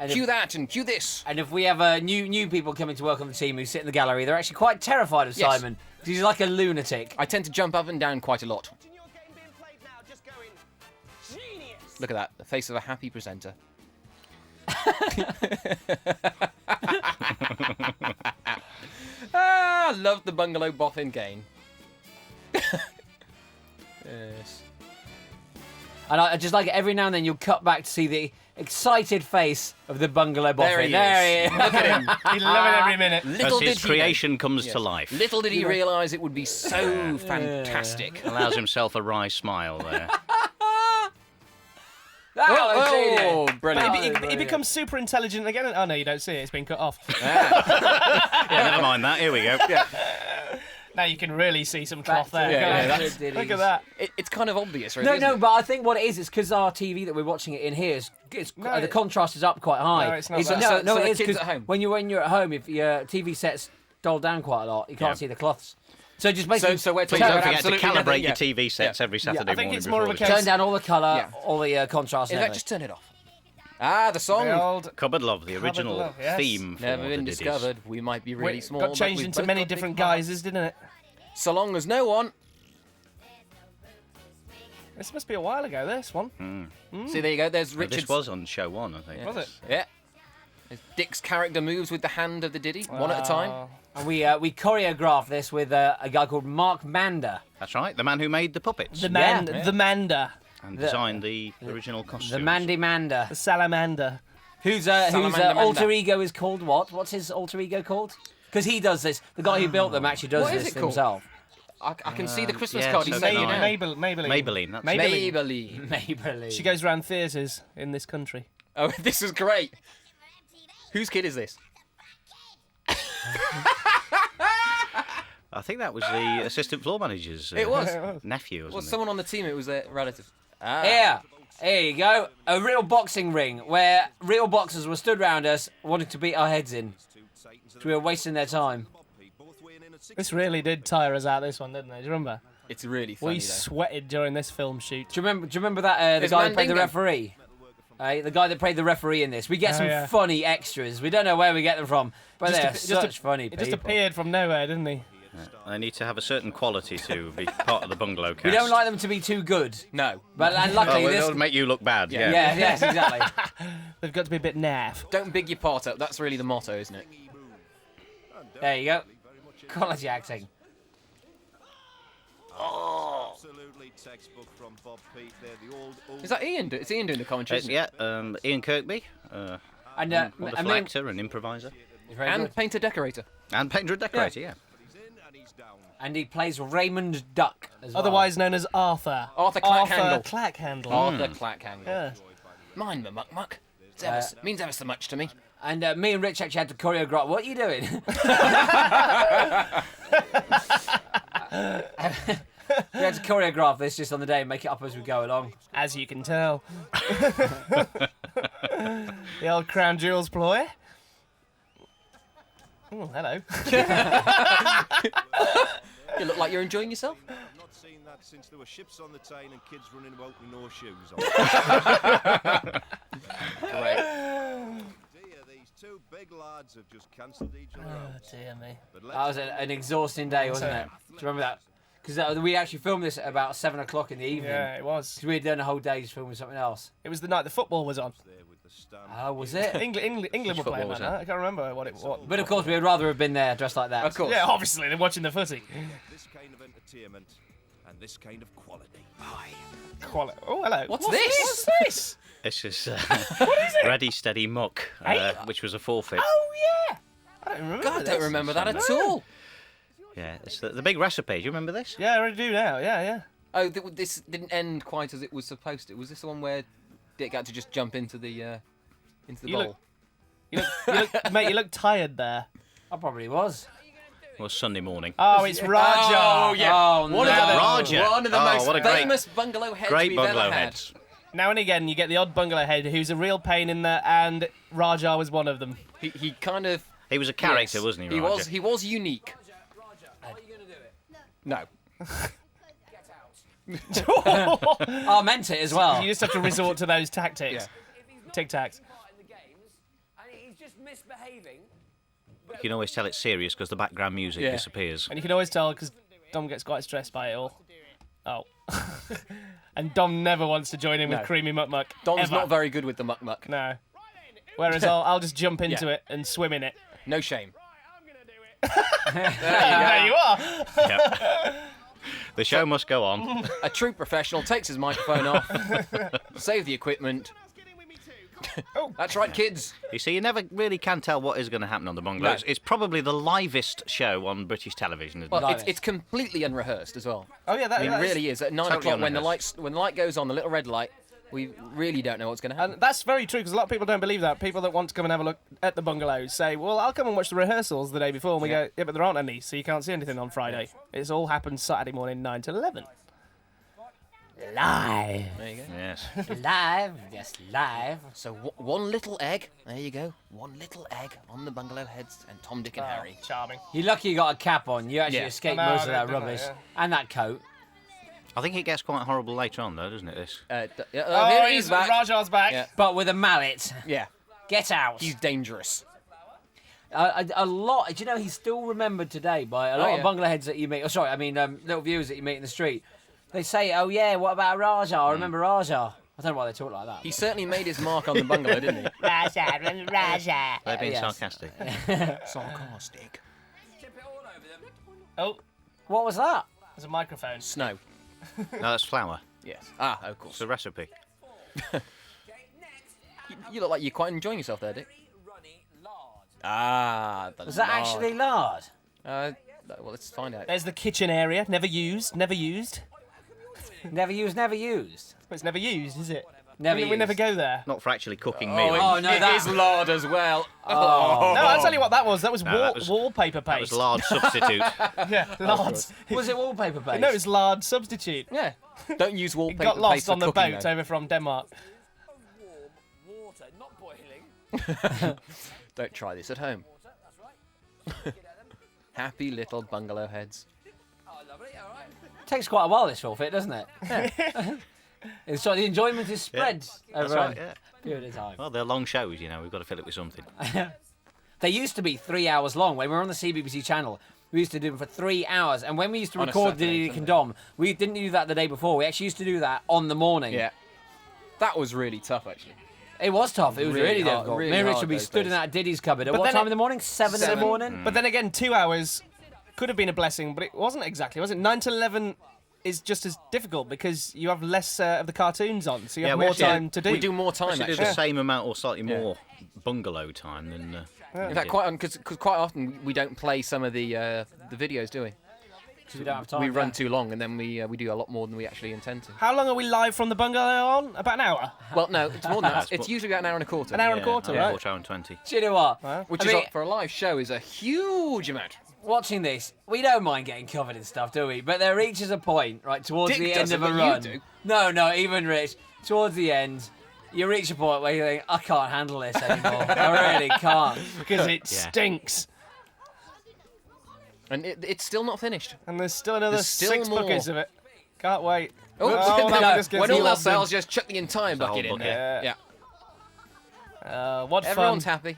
cue that and cue this. And if we have new people coming to work on the team who sit in the gallery, they're actually quite terrified of Yes. Simon because he's like a lunatic. I tend to jump up and down quite a lot. Your game being played now, just going genius. Look at that, the face of a happy presenter. I love the bungalow boffin game. Yes. And I just like it every now and then you'll cut back to see the excited face of the bungalow boffin. There he is. Look at him. He'd love it every minute. Little As did his he know. creation comes Yes. to life. Little did he realise it would be so fantastic. Allows himself a wry smile there. Oh, But brilliant. he becomes super intelligent again. Oh no, you don't see it. It's been cut off. Yeah, never mind that. Here we go. Now you can really see some cloth there. Yeah, Can't yeah, you? that's- Look at that. It's kind of obvious, really. No, isn't no, it? but I think what it is because our TV that we're watching it in here is No, the contrast is up quite high. No, it's not that. No, So- no, so it the is kids because at home? when you're at home, if your TV set's dulled down quite a lot, you can't Yeah. see the cloths. So just basically So we're Please talking don't about forget to absolutely calibrate nothing, your yeah. TV sets every Saturday I think morning it's before more of a the case- show. turn down all the colour, Yeah. all the contrast. In and fact, just turn it off. Ah, the song. The old Cupboard Love, the original Love, yes. theme for Never the been Diddies. discovered. We might be really small. got but changed we've into both many got big different hearts. guises, didn't it? So long as no one. This must be a while ago. This one. See, there you go. There's But Richard's. This was on show one, I think. Was it? Yeah. There's Dick's character moves with the hand of the Diddy, one at a time. Oh. And we choreographed this with a guy called Mark Mander. That's right, the man who made the puppets The Yeah. Manda, and designed the original costumes. The Mandy Mander, the salamander. whose Salamander alter Mander. ego is called what? What's his alter ego called? Because he does this. The guy who built them actually does What is this it called? himself. I can see the Christmas yeah, card he's so sent can you I. now. Maybelline. Maybelline, that's Maybelline. Maybelline. Maybelline. She goes around theatres in this country. Oh, this is great. Whose kid is this? I think that was the assistant floor manager's It was. nephew or Well, something. someone on the team, it was a relative. Ah. Here, here you go. A real boxing ring where real boxers were stood round us wanting to beat our heads in. So we were wasting their time. This really did tire us out. This one, didn't it? Do you remember? It's really funny, We though. sweated during this film shoot. Do you remember that the It's guy that played the Mandingo. referee? The guy that played the referee in this. We get Oh, some yeah. funny extras. We don't know where we get them from, but Just they're a- just such a- funny It people. just appeared from nowhere, didn't he? They need to have a certain quality to be part of the bungalow cast. We don't like them to be too good, No. but and Oh, luckily well, this. it'll make you look bad. Yeah. Yeah. Yeah, yes, exactly. They've got to be a bit naff. Don't big your part up. That's really the motto, isn't it? There you go. Quality acting. Absolutely textbook from Bob Pete there. The old Is that Ian? It's Ian doing the commentary, isn't it? Yeah, Ian Kirkby, And wonderful actor and improviser, very And good. painter decorator. and painter and decorator. Yeah. he's in and he's down. And he plays Raymond Duck as well. Otherwise known as Arthur. Arthur Clackhandle. Clackhandle. Arthur Clackhandle. Yeah. Mind the Muck. It's means ever so much to me. And me and Rich actually had to choreograph. What are you doing? We had to choreograph this just on the day and make it up as we go along. As you can tell. The old crown jewels ploy. Oh, hello. You look like you're enjoying yourself. I've not seen that since there were ships on the Tyne and kids running about with no shoes on. Great. Dear, these two big lads have just cancelled each other Oh, out. dear me. But That was an exhausting day, wasn't it? Do you remember that? Because we actually filmed this at about 7 o'clock in the evening. Yeah, it was. 'Cause we had done a whole day's filming something else. It was the night the football was on. there with the stand. Oh, was it? England were playing football that was night. I can't remember what it was. But of course, we would rather have been there dressed like that. Of course. Yeah, obviously, they're watching the footy. This kind of entertainment and this kind of quality. Oh, hello. What's this? What's this? This is Ready Steady Muck, which was a forfeit. Oh, yeah. I don't remember God, I this. don't remember that at all. Yeah, it's the big recipe. Do you remember this? Yeah, I already do now. Yeah, yeah. Oh, this didn't end quite as it was supposed to. Was this the one where Dick had to just jump into the bowl? Mate, you look tired there. I probably was. Well, Sunday morning. Oh, it's Raja. Oh, yeah. Oh, One no. of the most what a great- famous bungalow heads Great we've bungalow ever had. heads. Now and again, you get the odd bungalow head who's a real pain in the, and Raja was one of them. He kind of... He was a character, yes, wasn't he, He Roger? he was unique. No. I meant it as well. You just have to resort to those tactics. Tic Tacs. He's just misbehaving. You can always tell it's serious because the background music Yeah. disappears. And you can always tell because Dom gets quite stressed by it all. Oh. And Dom never wants to join in with No. Creamy Muck. Dom's ever. not very good with the muck. No. Whereas I'll just jump into it and swim in it. No shame. There you are. Yep. The show must go on. A true professional takes his microphone off, save the equipment. That's right, kids. You see, you never really can tell what is going to happen on the bungalow. No. It's probably the livest show on British television, isn't Well, it? it's completely unrehearsed as well. Oh yeah, It really is. At 9 Totally o'clock, when the unrehearsed. light goes on, the little red light, we really don't know what's going to happen. And that's very true because a lot of people don't believe that. People that want to come and have a look at the bungalows say, "Well, I'll come and watch the rehearsals the day before." And we go, "Yeah, but there aren't any, so you can't see anything on Friday. It's all happens Saturday morning, 9 till 11." Live. There you go. Yes. Live. Yes, live. So one little egg. There you go. One little egg on the bungalow heads and Tom, Dick, and Harry. Charming. You're lucky you got a cap on. You actually Yeah. escaped I know, most of that definitely, rubbish. yeah. And that coat. I think it gets quite horrible later on, though, doesn't it, this? Oh, Here he's back. Raja's back. Yeah. But with a mallet. Yeah, Get out. he's dangerous. A lot. Do you know he's still remembered today by a lot yeah. of bungalow heads that you meet. Oh, sorry, I mean little viewers that you meet in the street. They say, "Oh yeah, what about Raja? I remember Raja." I don't know why they talk like that. He certainly made his mark on the bungalow, didn't he? Raja, Raja. They're being Yes. sarcastic. Sarcastic. Oh, What was that? there's a microphone. Snow. No, that's flour. Yes. Ah, of It's course. a recipe. You look like you're quite enjoying yourself there, Dick. Ah, the Was that lard. actually lard? Well, let's find out. There's the kitchen area. Never used. Never used. Never used, never used. Well, it's never used, is it? Never we never used. go there. Not for actually cooking Oh, meals. Oh, no, it that- is lard as well. No, I'll tell you what that was. That was, No, that was- wallpaper That paste. was lard substitute. Yeah, lard. Was it wallpaper based? No, it's lard substitute. Yeah. Don't use It wallpaper got paste lost for on the cooking, boat though. over from Denmark. water, not boiling. Don't try this at home. Happy little bungalow heads. Takes quite a while this Forfeit, doesn't it? Yeah. It's so the enjoyment is spread That's over right, a yeah. period of time. Well, they're long shows, you know. We've got to fill it with something. They used to be 3 hours long. When we were on the CBBC channel, we used to do them for 3 hours. And when we used to On a record Saturday, Diddy Dick and Dom, we didn't do that the day before. We actually used to do that on the morning. Yeah. That was really tough, actually. It was tough. It was Really really, hard- difficult. really Me and Rich hard would be those stood days. in that Diddy's cupboard. At But what then time it- in the morning? 7 in the 7. morning? But then again, 2 hours could have been a blessing, but it wasn't exactly, was it? 9 to 11 is just as difficult because you have less of the cartoons on, so you have we more actually- time to do. We do more time, Actually, do actually. the same amount or slightly more bungalow time than. In fact, because quite often we don't play some of the videos, do we? Because we don't have time. We run yeah. too long, and then we do a lot more than we actually intend to. How long are we live from the bungalow on? About an hour? Well, no, it's more than that. It's It's usually about an hour and a quarter. An hour and a quarter, right? 4 hour and 20. Do you know what? Which I is mean, for a live show is a huge amount. watching this, we don't mind getting covered in stuff, do we? But there reaches a point, right, towards Dick the end doesn't, of a but you run. do. No, even Rich, towards the end, you reach a point where you think, I can't handle this anymore. I really can't. Because it Yeah. stinks. And it's still not finished. And there's still another There's still 6 more. buckets of it. Can't wait. Oh, that one just gets when all you else lobbed in. fails, just chuck the entire The whole bucket in bucket. there. Yeah. What Everyone's fun. happy.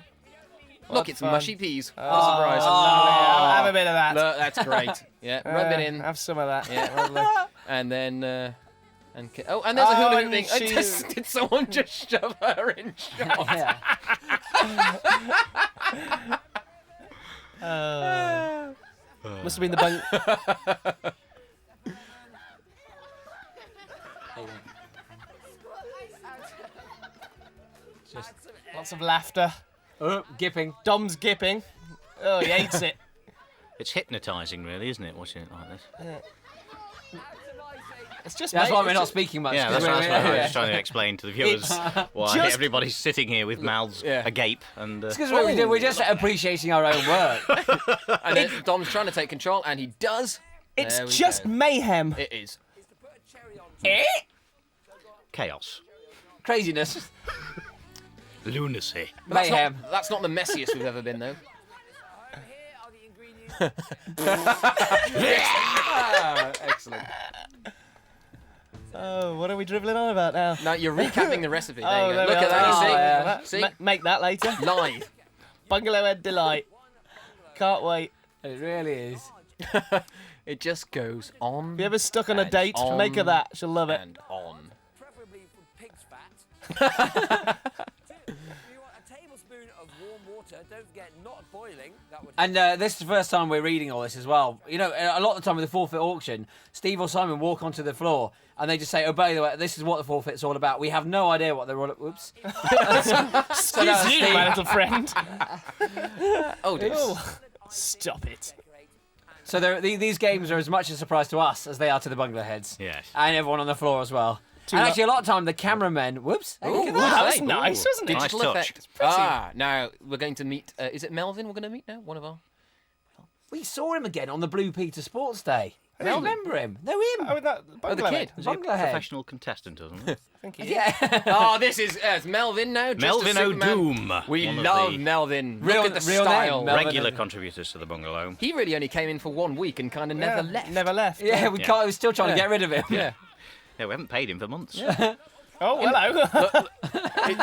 What Look, it's fun. mushy peas. What a Oh, surprise. lovely. I'll have a bit of that. Look, that's great. Yeah, rub it in. Have some of that. Yeah. Lovely. And then... and there's a hula hoop and thing. she- Did someone just shove her in shot? Yeah. Must have been the bung. Just Lots of laughter. gipping. Dom's gipping. Oh, he hates it. It's hypnotising, really, isn't it, watching it like this? It's just That's mate, why we're it's not just- speaking much. Yeah, 'cause that's we're- what I was yeah. just trying to explain to the viewers why Just- everybody's sitting here with mouths agape and. It's because we're just appreciating our own work. And then Dom's trying to take control, and he does. It's There we just go. mayhem. It is. Chaos. Craziness. Lunacy. Mayhem. That's not the messiest we've ever been, though. Excellent. Oh, what are we dribbling on about now? Now you're recapping the recipe. There Oh, you go. there we Look at are. that. Oh, You see? yeah. See? Make that later. Live. Bungalow Head Delight. Can't wait. It really is. It just goes on. If you ever stuck on a And date, on make her that. She'll love it. and on. Preferably from pig's fat. If you want a tablespoon of warm water, don't forget not boiling. That would. And this is the first time we're reading all this as well. You know, a lot of the time with the forfeit auction, Steve or Simon walk onto the floor and they just say, "Oh, by the way, this is what the forfeit's all about." We have no idea what they're all. Whoops. Excuse you, Steve. my little friend. Oh, dear. Stop it. So these games are as much a surprise to us as they are to the bungalow heads. Yes. And everyone on the floor as well. Too And mu- actually, a lot of time, the cameramen. Whoops. Hey, look at Ooh, that. That was Hey, nice, wasn't it? Nice Digital touch. effect. Now we're going to meet. Is it Melvin? We're going to meet now. One of our. We saw him again on the Blue Peter Sports Day. I Melvin? remember him. No, him. Oh, that Oh, the bungalow kid. head. Is he a Bungalow head. professional contestant, isn't he? Thank you. Yeah. Oh, this is it's Melvin now. Just Melvin a Superman. O'Doom. We one of love the Melvin. Real- Look at the real name, style. Melvin. regular contributors to the bungalow. He really only came in for 1 week and kind of never left. Never left. Yeah, we can't. We're still trying to get rid of him. Yeah. Yeah, we haven't paid him for months. Oh, hello.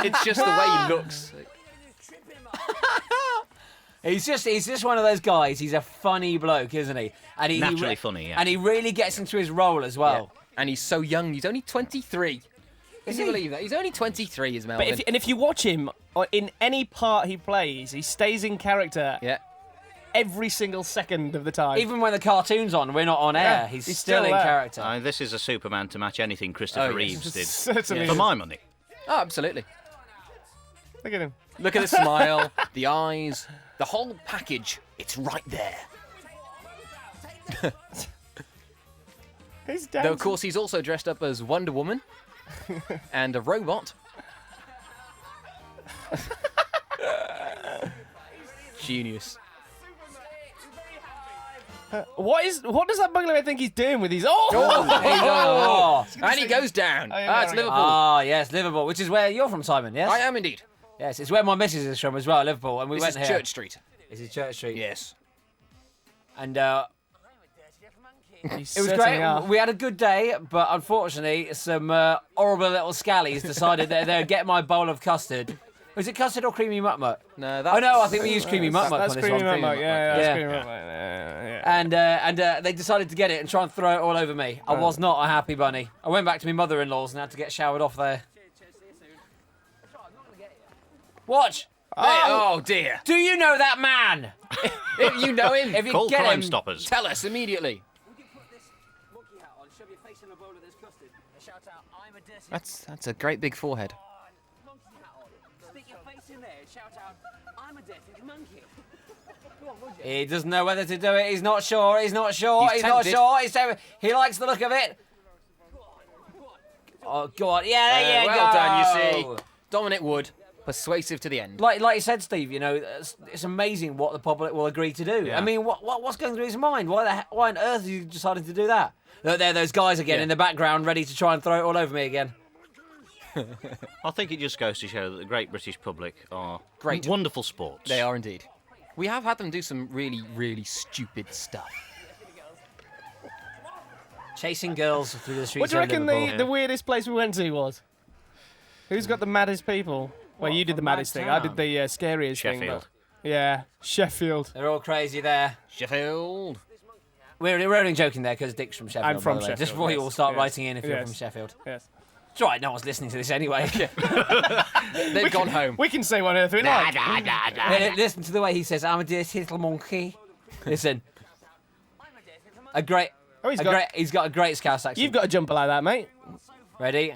It's just the way he looks. He's just one of those guys. He's a funny bloke, isn't he? And Naturally funny, yeah. And he really gets into his role as well. And he's so young. He's only 23. Can you he? believe that? He's only 23, is Melvin. But if you watch him in any part he plays, he stays in character Yeah. every single second of the time. Even when the cartoon's on, we're not on air. Yeah, He's he's still still in there. character. This is a Superman to match anything Christopher Oh, yes. Reeves did. Certainly. For is. my money. Oh, absolutely. Look at him. Look at the smile, the eyes, the whole package. It's right there. He's Though, dancing. of course, he's also dressed up as Wonder Woman and a robot. Genius. What does that bungalow think he's doing with his? Oh! Oh, And he goes down. Oh, yeah, Ah, it's there we go. Liverpool. Ah, yes, Liverpool, which is where you're from, Simon. Yes. I am indeed. Yes, it's where my missus is from as well, Liverpool, and we This went is here. Church Street. This is Church Street. Yes. And He's it was setting great. off. We had a good day, but unfortunately, some horrible little scallies decided that they'd get my bowl of custard. Was it custard or creamy muck? No, Oh no, I think we used creamy muck That's on this creamy one. Muck. Yeah, Yeah. that's creamy Muck. Yeah. And they decided to get it and try and throw it all over me. I was not a happy bunny. I went back to my mother-in-law's and had to get showered off there. Watch. Oh dear. Do you know that man? If you know him, If you Call get Crime him, Stoppers. tell us immediately. That's a great big forehead. He doesn't know whether to do it. He's not sure. He's not sure. He's He's not tempted. sure. He likes the look of it. Oh, go on. Yeah, there you go. Well done, you see. Dominic Wood, persuasive to the end. Like you said, Steve, you know, it's amazing what the public will agree to do. Yeah. I mean, what's going through his mind? Why on earth have you decided to do that? Look, there are those guys again in the background ready to try and throw it all over me again. I think it just goes to show that the great British public are Great. wonderful sports. They are indeed. We have had them do some really, really stupid stuff. Chasing girls through the streets What do you of reckon Liverpool. the weirdest place we went to was? Who's got the maddest people? Well, you did the from maddest thing. I did the scariest thing. Sheffield. But- Yeah, Sheffield. They're all crazy there. Sheffield. We're only joking there because Dick's from Sheffield. I'm from by the way. Just Sheffield, before you all yes, start yes, writing in if you're yes. from Sheffield. Yes. It's all right, no one's listening to this anyway. They've gone home. We can say what on earth we like. Listen to the way he says, "I'm a dirty little monkey." Listen. Oh, He's got a great Scouse accent. You've got a jumper like that, mate. Ready?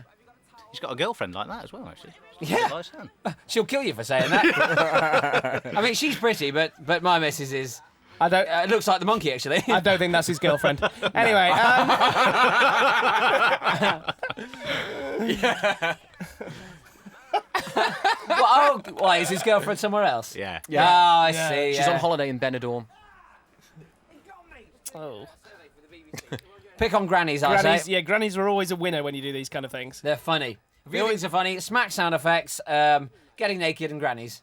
He's got a girlfriend like that as well, actually. Yeah. Nice, huh? She'll kill you for saying that. I mean, she's pretty, but my missus is I don't. It looks like the monkey, actually. I don't think that's his girlfriend. Anyway, Why, is his girlfriend somewhere else? Yeah. Oh, I Yeah. see. She's on yeah. holiday in Benidorm. oh. Pick on grannies, I Grannies, say. yeah, grannies are always a winner when you do these kind of things. They're funny. Viewings are funny. Smack sound effects. Getting naked and grannies.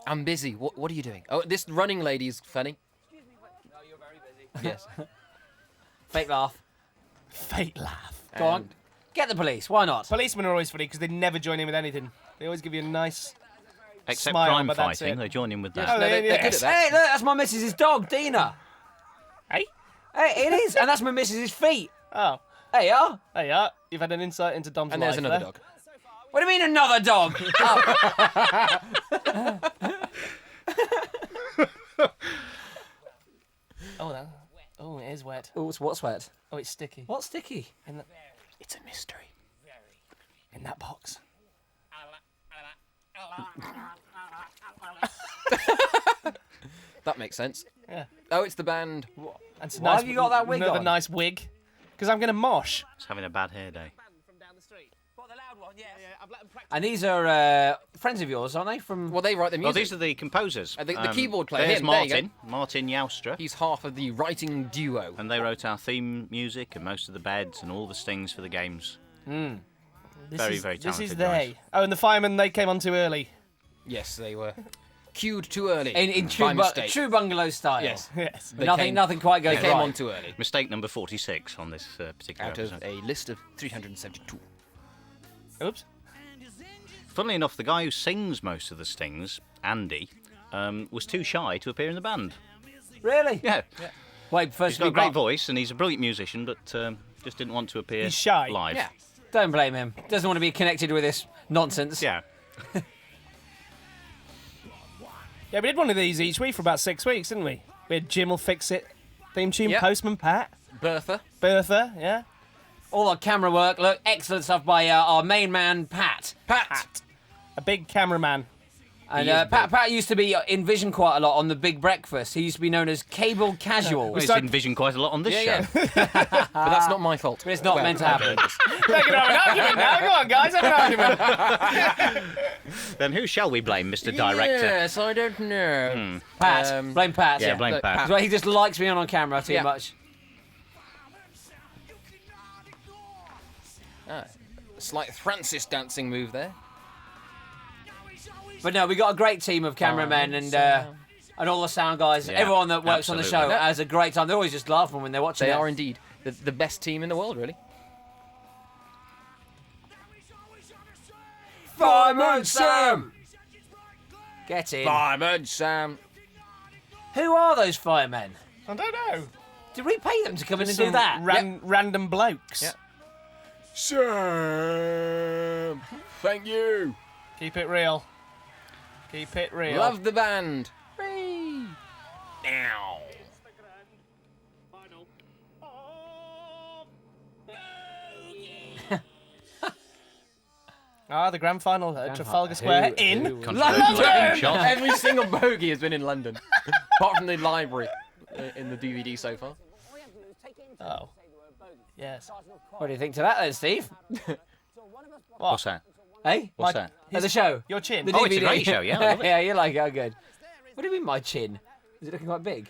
I'm busy. What are you doing? Oh, this running lady's funny. No, you're very busy. Yes. Fake laugh. Fake laugh. Go on. Get the police. Why not? Policemen are always funny because they never join in with anything. They always give you a nice. Except Smile, crime but that's fighting, it. they join in with that. Oh, No, they're good at that. Hey, look, that's my missus's dog, Dina. Hey? Hey, it is. And that's my missus's feet. Oh. Hey, yeah. There you are. You've had an insight into Dom's And life there's another there. dog. What do you mean another dog? Oh, it is wet. Oh, what's wet? Oh, it's sticky. What's sticky? It's a mystery. In that box. That makes sense. Yeah. Oh, it's the band. And it's a Why have you got that wig another on? nice wig. Because I'm going to mosh. It's having a bad hair day. What, the loud one? Yeah. And these are friends of yours, aren't they? From Well, they write the Well, music. these are the composers. The keyboard player, There's him, there you go. Martin Youstra. He's half of the writing duo. And they wrote our theme music and most of the beds and all the stings for the games. Very, very This is talented they. guys. Oh, and the firemen, they came on too early. Yes, they were cued too early. in by mistake. true bungalow style. Yes. Yes. They Nothing quite They goes came right. on too early. Mistake number 46 on this particular Out of episode. a list of 372. Oops. Funnily enough, the guy who sings most of the stings, Andy, was too shy to appear in the band. Really? Yeah. Wait, first He's got a great voice and he's a brilliant musician, but just didn't want to appear He's shy. live. Yeah. Don't blame him. Doesn't want to be connected with this nonsense. Yeah. Yeah, we did one of these each week for about 6 weeks, didn't we? We had Jim will fix it. Theme tune, Yep. Postman Pat, Bertha. Bertha, yeah. All our camera work. Look, excellent stuff by our main man, Pat. Pat. A big cameraman. And He is Pat used to be in Vision quite a lot on The Big Breakfast. He used to be known as Cable Casual. Well, he's in Vision quite a lot on this Yeah, show. yeah. But that's not my fault. But it's not meant to happen. They can have an argument now. Go on, guys, have an argument. Then who shall we blame, Mr. Director? Yes, I don't know. Pat. Blame Pat. Yeah, blame Look, Pat. That's why he just likes me on camera too Yeah. much. Slight Francis dancing move there. But no, we got a great team of cameramen and all the sound guys. Yeah, Everyone that works on the show absolutely. has a great time. They're always just laughing when they're watching They it. are indeed the best team in the world, really. Fireman Sam! Get in. Fireman Sam. Who are those firemen? I don't know. Did we pay them to come in and Some do that? random blokes. Yep. Sam. Thank you. Keep it real. Keep it real. Love the band. Whee. Now. The grand final at Trafalgar Square in Looking London. shot. Every single bogey has been in London, apart from the library in the DVD so far. Oh. Yes. What do you think to that then, Steve? What's that? Hey? What's that? The show. Your chin. The Oh, it's a DVD. great show, yeah, I love it. Yeah, you like it, oh, good. What do you mean my chin? Is it looking quite big?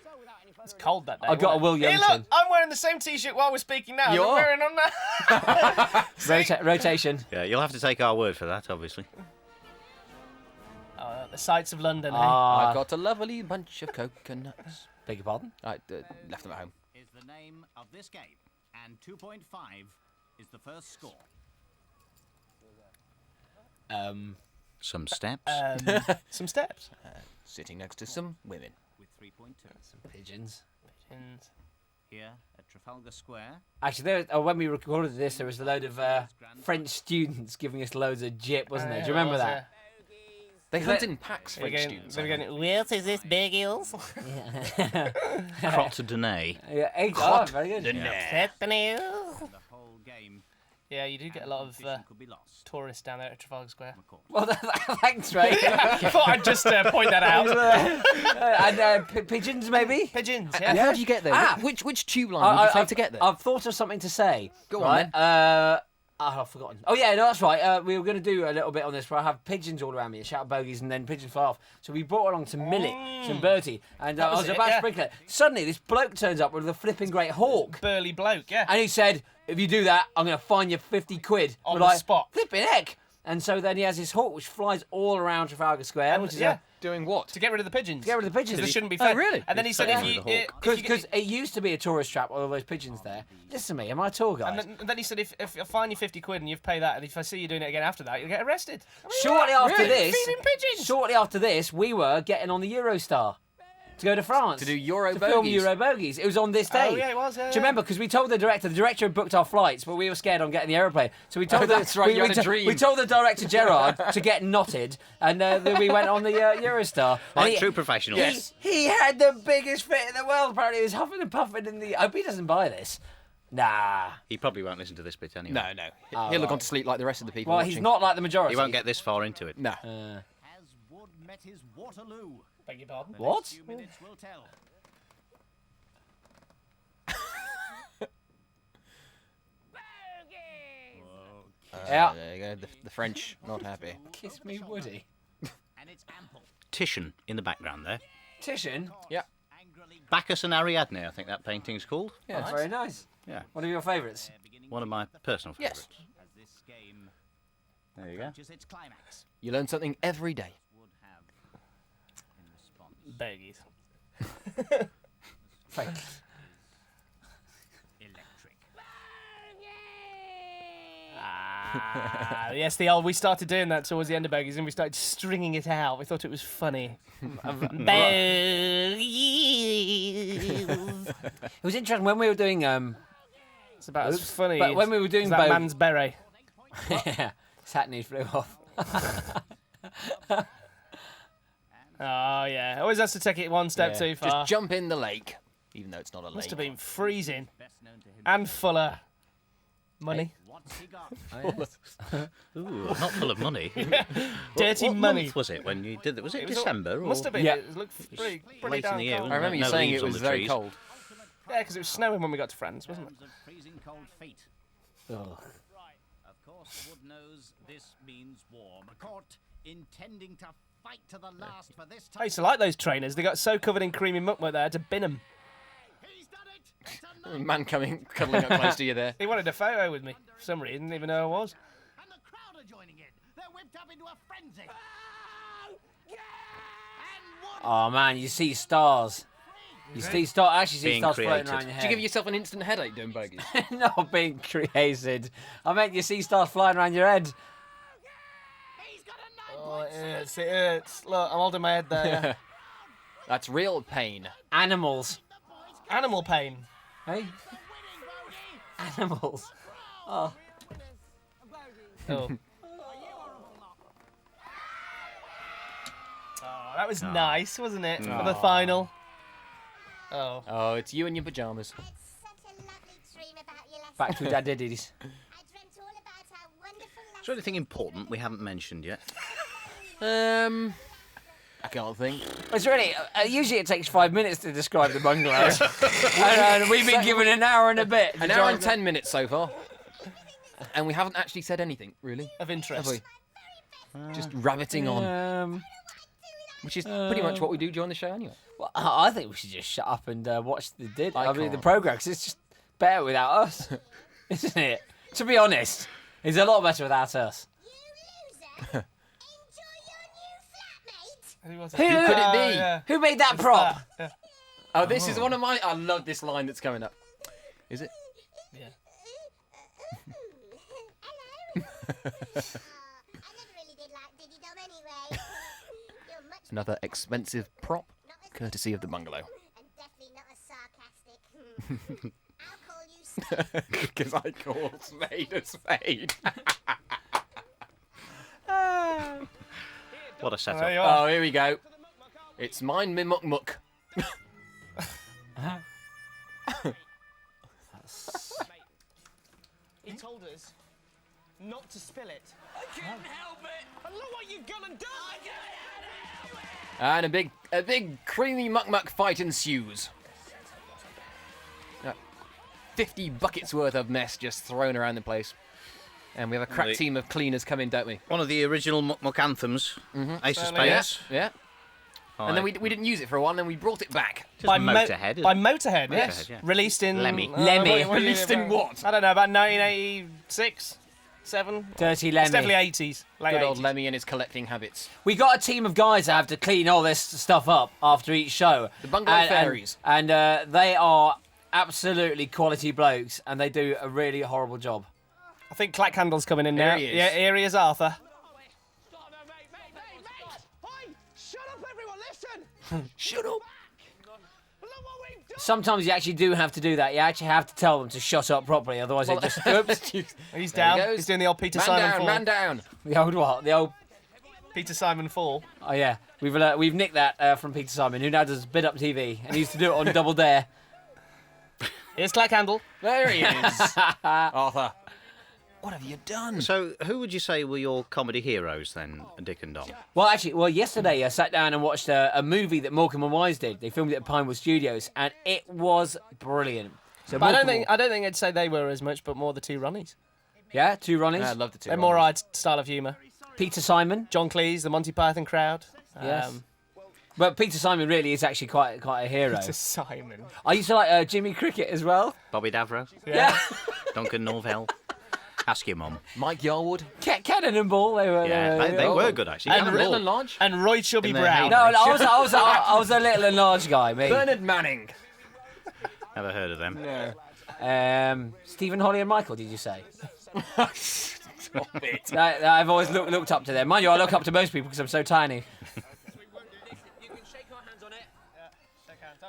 It's cold that day. I got a wasn't it? Will Young Hey, look, chin. I'm wearing the same T-shirt while we're speaking now. You I'm are. wearing on that. Rotation. Yeah, you'll have to take our word for that, obviously. The sights of London. I've got a lovely bunch of coconuts. Beg your pardon? I left them at home. Is the name of this game, and 2.5 is the first score. Some steps. Some steps. Sitting next to some women. With 3.2. Pigeons. Here at Trafalgar Square. Actually, when we recorded this, there was a load of French students giving us loads of jip, wasn't there? Do you remember that? They hunt in packs, They were French going, students. they were going, what is this, Bogeys? Crotte de nez. Yeah, very good. Set the news. The whole game Yeah, you do get a lot of could be lost. tourists down there at Trafalgar Square. Well, thanks, Ray. I thought I'd just point that out. And pigeons, maybe? Pigeons, And yeah. how do you get there? Ah. Which tube line would you take to get there? I've thought of something to say. Go on, right? then. I've forgotten. Oh, yeah, no, that's right. We were going to do a little bit on this where I have pigeons all around me, a shout of bogeys, and then pigeons fly off. So we brought along some millet, some birdie, and I was was it, about to yeah. sprinkle it. Suddenly, this bloke turns up with a flipping great hawk. Burly bloke, yeah. And he said, if you do that, I'm going to fine you 50 quid. On We're the like, spot. Flipping heck. And so then he has his hawk, which flies all around Trafalgar Square, which is yeah. Doing what? To get rid of the pigeons. to get rid of the pigeons. They shouldn't be Oh, fed. really? And then he said if Fed you... with the hawk. if you Because it used to be a tourist trap with all those pigeons there. Listen to me, am I a tour guide? and then he said if I fine you 50 quid and you've paid that, and if I see you doing it again after that, you'll get arrested. Shortly after Really? this, Feeding pigeons? shortly after this, we were getting on the Eurostar to go to France To do Euro to film Bogeys. Euro Bogeys. It was on this day. Oh, yeah, it was, yeah, Do you yeah. remember? Because we told the director had booked our flights, but we were scared on getting the aeroplane. So we told that's right, you had a dream. We told the director Gerard to get knotted, and then we went on the Eurostar. And Like true professionals. Yes. He had the biggest fit in the world. Apparently, he was huffing and puffing in the. I hope he doesn't buy this. Nah. He probably won't listen to this bit anyway. No. He'll have gone to sleep like the rest of the people Well, watching. he's not like the majority. He won't get this far into it. No. Has Wood met his Waterloo? Beg your pardon? What? Few minutes will tell. Yeah. There you go. The French not happy. Kiss me, Woody. And it's ample. Titian in the background there. Titian. Yeah. Angrily Bacchus and Ariadne, I think that painting's called. Yeah, very nice. Yeah. What are your favourites? One of my personal Yes. favourites. as this game There you go. reaches its climax. You learn something every day. Would have in response Bogeys. Thanks. electric. Yes, we started doing that towards the end of Bogeys, and we started stringing it out. We thought it was funny. Bogeys. It was interesting when we were doing It's about as funny. But when we were doing as that Bo- man's beret. yeah, Satney flew off. Oh yeah, always has to take it one step too far. Just jump in the lake, even though it's not a lake. Must have been freezing Best known to him. and full of money, What's he got? Ooh, not full of money. dirty what money. month was it when you did it? Was it, was all- December? Must or have been. Yeah. It looked pretty late in damn the year, cold. I remember you No saying leaves it on was the very trees. cold. Yeah, because it was snowing when we got to France, wasn't it? Of freezing cold feet. Ugh. Of course, Wood knows this means war. McCourt intending to fight to the last for this I time. used to like those trainers. They got so covered in creamy muck there, I had to bin them. He's done it. It's a A night, man cuddling up close to you there. He wanted a photo with me for some reason. Didn't even know who I was. and the crowd are joining in. They're whipped up into a frenzy. And Wood Oh man, you see stars. You see stars. Actually, see Being stars floating created. around your Did you give head. yourself an instant headache doing bogeys? Not being created. I meant you see stars flying around your head. he's got a 9 Oh, point it hurts. It hurts. Look, I'm holding my head there. That's real pain. Animals. Animal pain. Hey? Animals. Oh. Oh. Oh, that was nice, wasn't it? For the final. Oh. Oh, it's you in your pajamas. It's such a lovely dream about your lesson. Back to Dad Diddy's. I dreamt all about our wonderful Is lesson. there anything important we haven't mentioned yet? I can't think. It's really. Usually it takes 5 minutes to describe the bungalows. and we've been given an hour and a bit. to An hour try and 10 minutes so far. And we haven't actually said anything, really. Of Have interest. we? Just rabbiting on. Which is pretty much what we do during the show anyway. Well, I think we should just shut up and watch the I the can't. program, 'cause it's just better without us, isn't it? To be honest, it's a lot better without us. You loser! Enjoy your new flatmate! Who was Who it? could it be? Oh, yeah. Who made that prop? Yeah. Oh, this is one of my... I love this line that's coming up. Is it? Yeah. Hello! I never really did like Diddy Dom anyway. You're much Another expensive prop, not as courtesy of the bungalow. and definitely not as sarcastic. I'll call you Spade. Because I call spade a spade. What a setup. There you are. Oh, here we go. It's mine, me muck muck. He told us not to spill it. I couldn't help it. And look what you've gone and done! And a big creamy muck fight ensues. 50 buckets worth of mess just thrown around the place. And we have a crack team of cleaners coming, don't we? One of the original Muck anthems, Ace of Spades. Yeah. And then we didn't use it for a while, and then we brought it back. By Motorhead. By Motorhead, yes. Yeah. Released in... Lemmy. Released in what? I don't know, about 1986? 7? Dirty Lemmy. It's definitely 80s. Late Good old 80s. Lemmy and his collecting habits. We got a team of guys that have to clean all this stuff up after each show. The Bungalow Fairies. And they are absolutely quality blokes, and they do a really horrible job. I think Clack Handle's coming in now. Here he is. Yeah, here he is, Arthur. Hey, shut up, everyone, listen. Shut up. Sometimes you actually do have to do that. You actually have to tell them to shut up properly, otherwise they just... Oops. He's There he down. goes. He's doing the old Peter Man Simon down, fall. man down. The old what? The old... Peter Simon fall. Oh, yeah. We've nicked that from Peter Simon, who now does Bid Up TV, and he used to do it on Double Dare. Here's Clack Handle. There he is. Arthur. What have you done? So, who would you say were your comedy heroes then, Dick and Dom? Well, yesterday I sat down and watched a movie that Morecambe and Wise did. They filmed it at Pinewood Studios, and it was brilliant. So But I Morecambe- don't think I'd say they were as much, but more the two Ronnies. Yeah, two Ronnies. I love the two. They're more Ryde style of humour. Peter Simon. John Cleese, the Monty Python crowd. Yes. But Peter Simon really is actually quite a hero. Peter Simon. I used to like Jimmy Cricket as well. Bobby Davro, Yeah. Duncan Norvell. Ask your mum. Mike Yarwood. Cannon and Ball. They were. Yeah, they were good actually. And Cannonball. Little and Large. And Roy Chubby In their Brown. heyday. No, I was a little and large guy, me. Bernard Manning. Never heard of them. Stephen, Holly, and Michael. Did you say? Stop it. I've always looked up to them. Mind you, I look up to most people because I'm so tiny. You can shake our hands on it.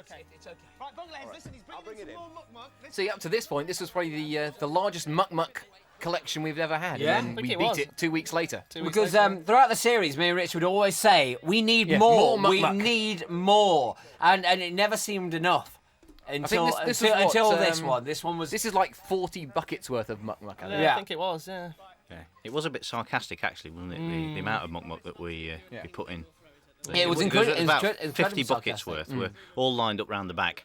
Okay. It's okay. Right, Bungalows, listen, he's bringing in some more muck. See, up to this point, this was probably the largest muck collection we've ever had. Yeah. And I then think we it beat was. it 2 weeks later. Because throughout the series, me and Rich would always say, "We need Yeah, more. more We muck. need more," and it never seemed enough until this was what, until this one. This one was. This is like 40 buckets worth of muck. I think. Yeah. I think it was, yeah. Yeah. It was a bit sarcastic actually, wasn't it? The amount of muck that we put in. it was There incredible. about 50 buckets sarcastic. worth were all lined up round the back.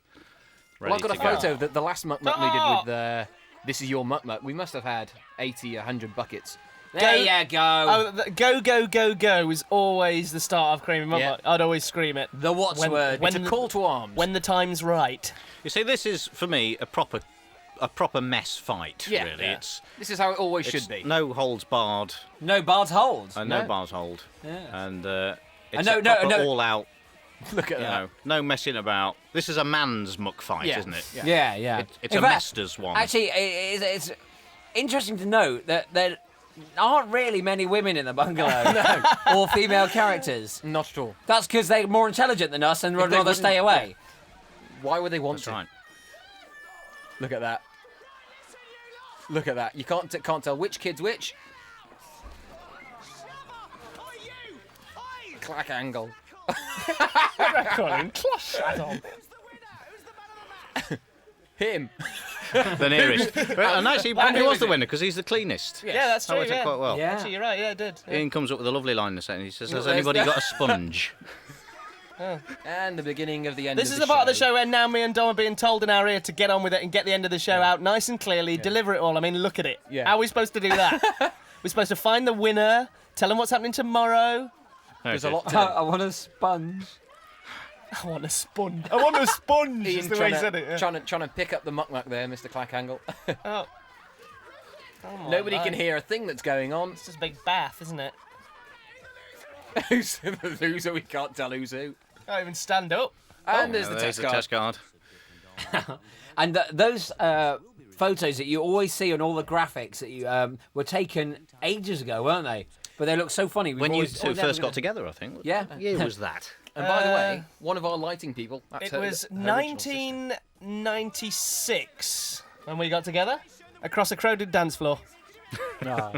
Well, I've got a ready to go. photo that the last muck we did with This Is Your Muck. We must have had 80, 100 buckets. There you go. Oh, go was always the start of Creamy Muck. Yeah. I'd always scream it. The what's when- word. when- It's a call to arms. When the time's right. You see, this is for me a proper mess fight. Yeah. Really, Yeah. it's This is how it always should be. no holds barred, No bars hold. and no bars hold, and it's no, a proper no. all out. Look at You that. know, no messing about. This is a man's muck fight, Yeah. isn't it? Yeah. It's In a fact, Mester's one. Actually, it's interesting to note that there aren't really many women in the bungalow or female characters. Not at all. That's because they're more intelligent than us and would they rather wouldn't- stay away. Why would they want That's to? right. Look at that. Look at that. You can't tell which kid's which. Clack angle. Colin, clash that on. Him. The nearest. Well, and actually, Bobby was the winner because he's the cleanest. Yeah, that's That true, worked out yeah. quite well. Yeah. Actually, you're right, yeah, it did. Yeah. Ian comes up with a lovely line in a second. He says, "Has Well, anybody there's- got a sponge?" And the beginning of the end This of is the the part of the show where now me and Dom are being told in our ear to get on with it and get the end of the show out nice and clearly, deliver it all. I mean, look at it. Yeah. How are we supposed to do that? We're supposed to find the winner, tell them what's happening tomorrow. There's a lot to I want a sponge. I want a sponge. I want a sponge. Ian is the way he said it. Yeah. trying to pick up the muck there, Mr. Clack Angle. Oh. Come on, Nobody mate. can hear a thing that's going on. It's just a big bath, isn't it? Who's who? We can't tell who's who. Can't even stand up. And there's Yeah, the there's test card. card. And those photos that you always see on all the graphics that you were taken ages ago, weren't they? But they look so funny. We've When you always- two always first never got together, I think. Yeah. What year was that? And by the way, one of our lighting people. That's It her- was her original sister. 1996 when we got together across a crowded dance floor. Oh,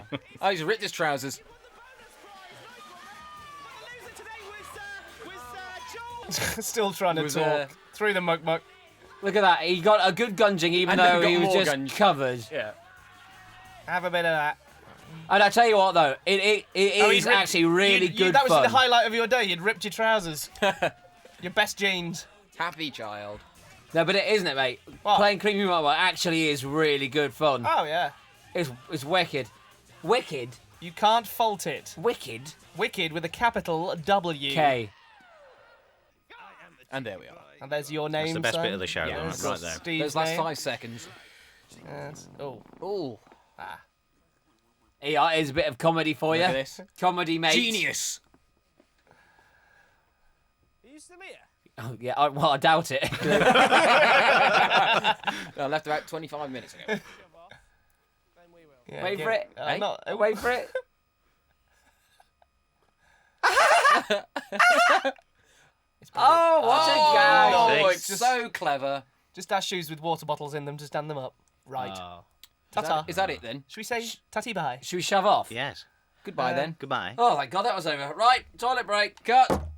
he's ripped his trousers. Still trying to Was, talk through the muck. Look at that. He got a good gunging even And then though we he got was more just gunge. covered. Yeah. Have a bit of that. And I tell you what, though, it is actually really good That was fun. the highlight of your day. You'd ripped your trousers. Your best jeans. Happy child. No, but it isn't it, mate? What? Playing Creamy Marble actually is really good fun. Oh, yeah. It's wicked. Wicked? You can't fault it. Wicked? Wicked with a capital W. K. And there we are. And there's your name, That's the best son. bit of the show, Yes. right there. Steve's Those last name. 5 seconds. Yes. Oh. Ooh. Yeah, it's a bit of comedy for you. Look at this. Comedy, mate. Genius. Are you still here? Oh, yeah, I doubt it. I left about 25 minutes ago. Then we will. Yeah, Wait for it. I'm not. Wait for it. Oh, what a gag. Oh, Thanks. it's so clever. Just ask shoes with water bottles in them to stand them up. Right. Ta-ta. Is that it then? Should we say tatty bye? Should we shove off? Yes. Goodbye then. Goodbye. Oh, my God, that was over. Right, toilet break. Cut.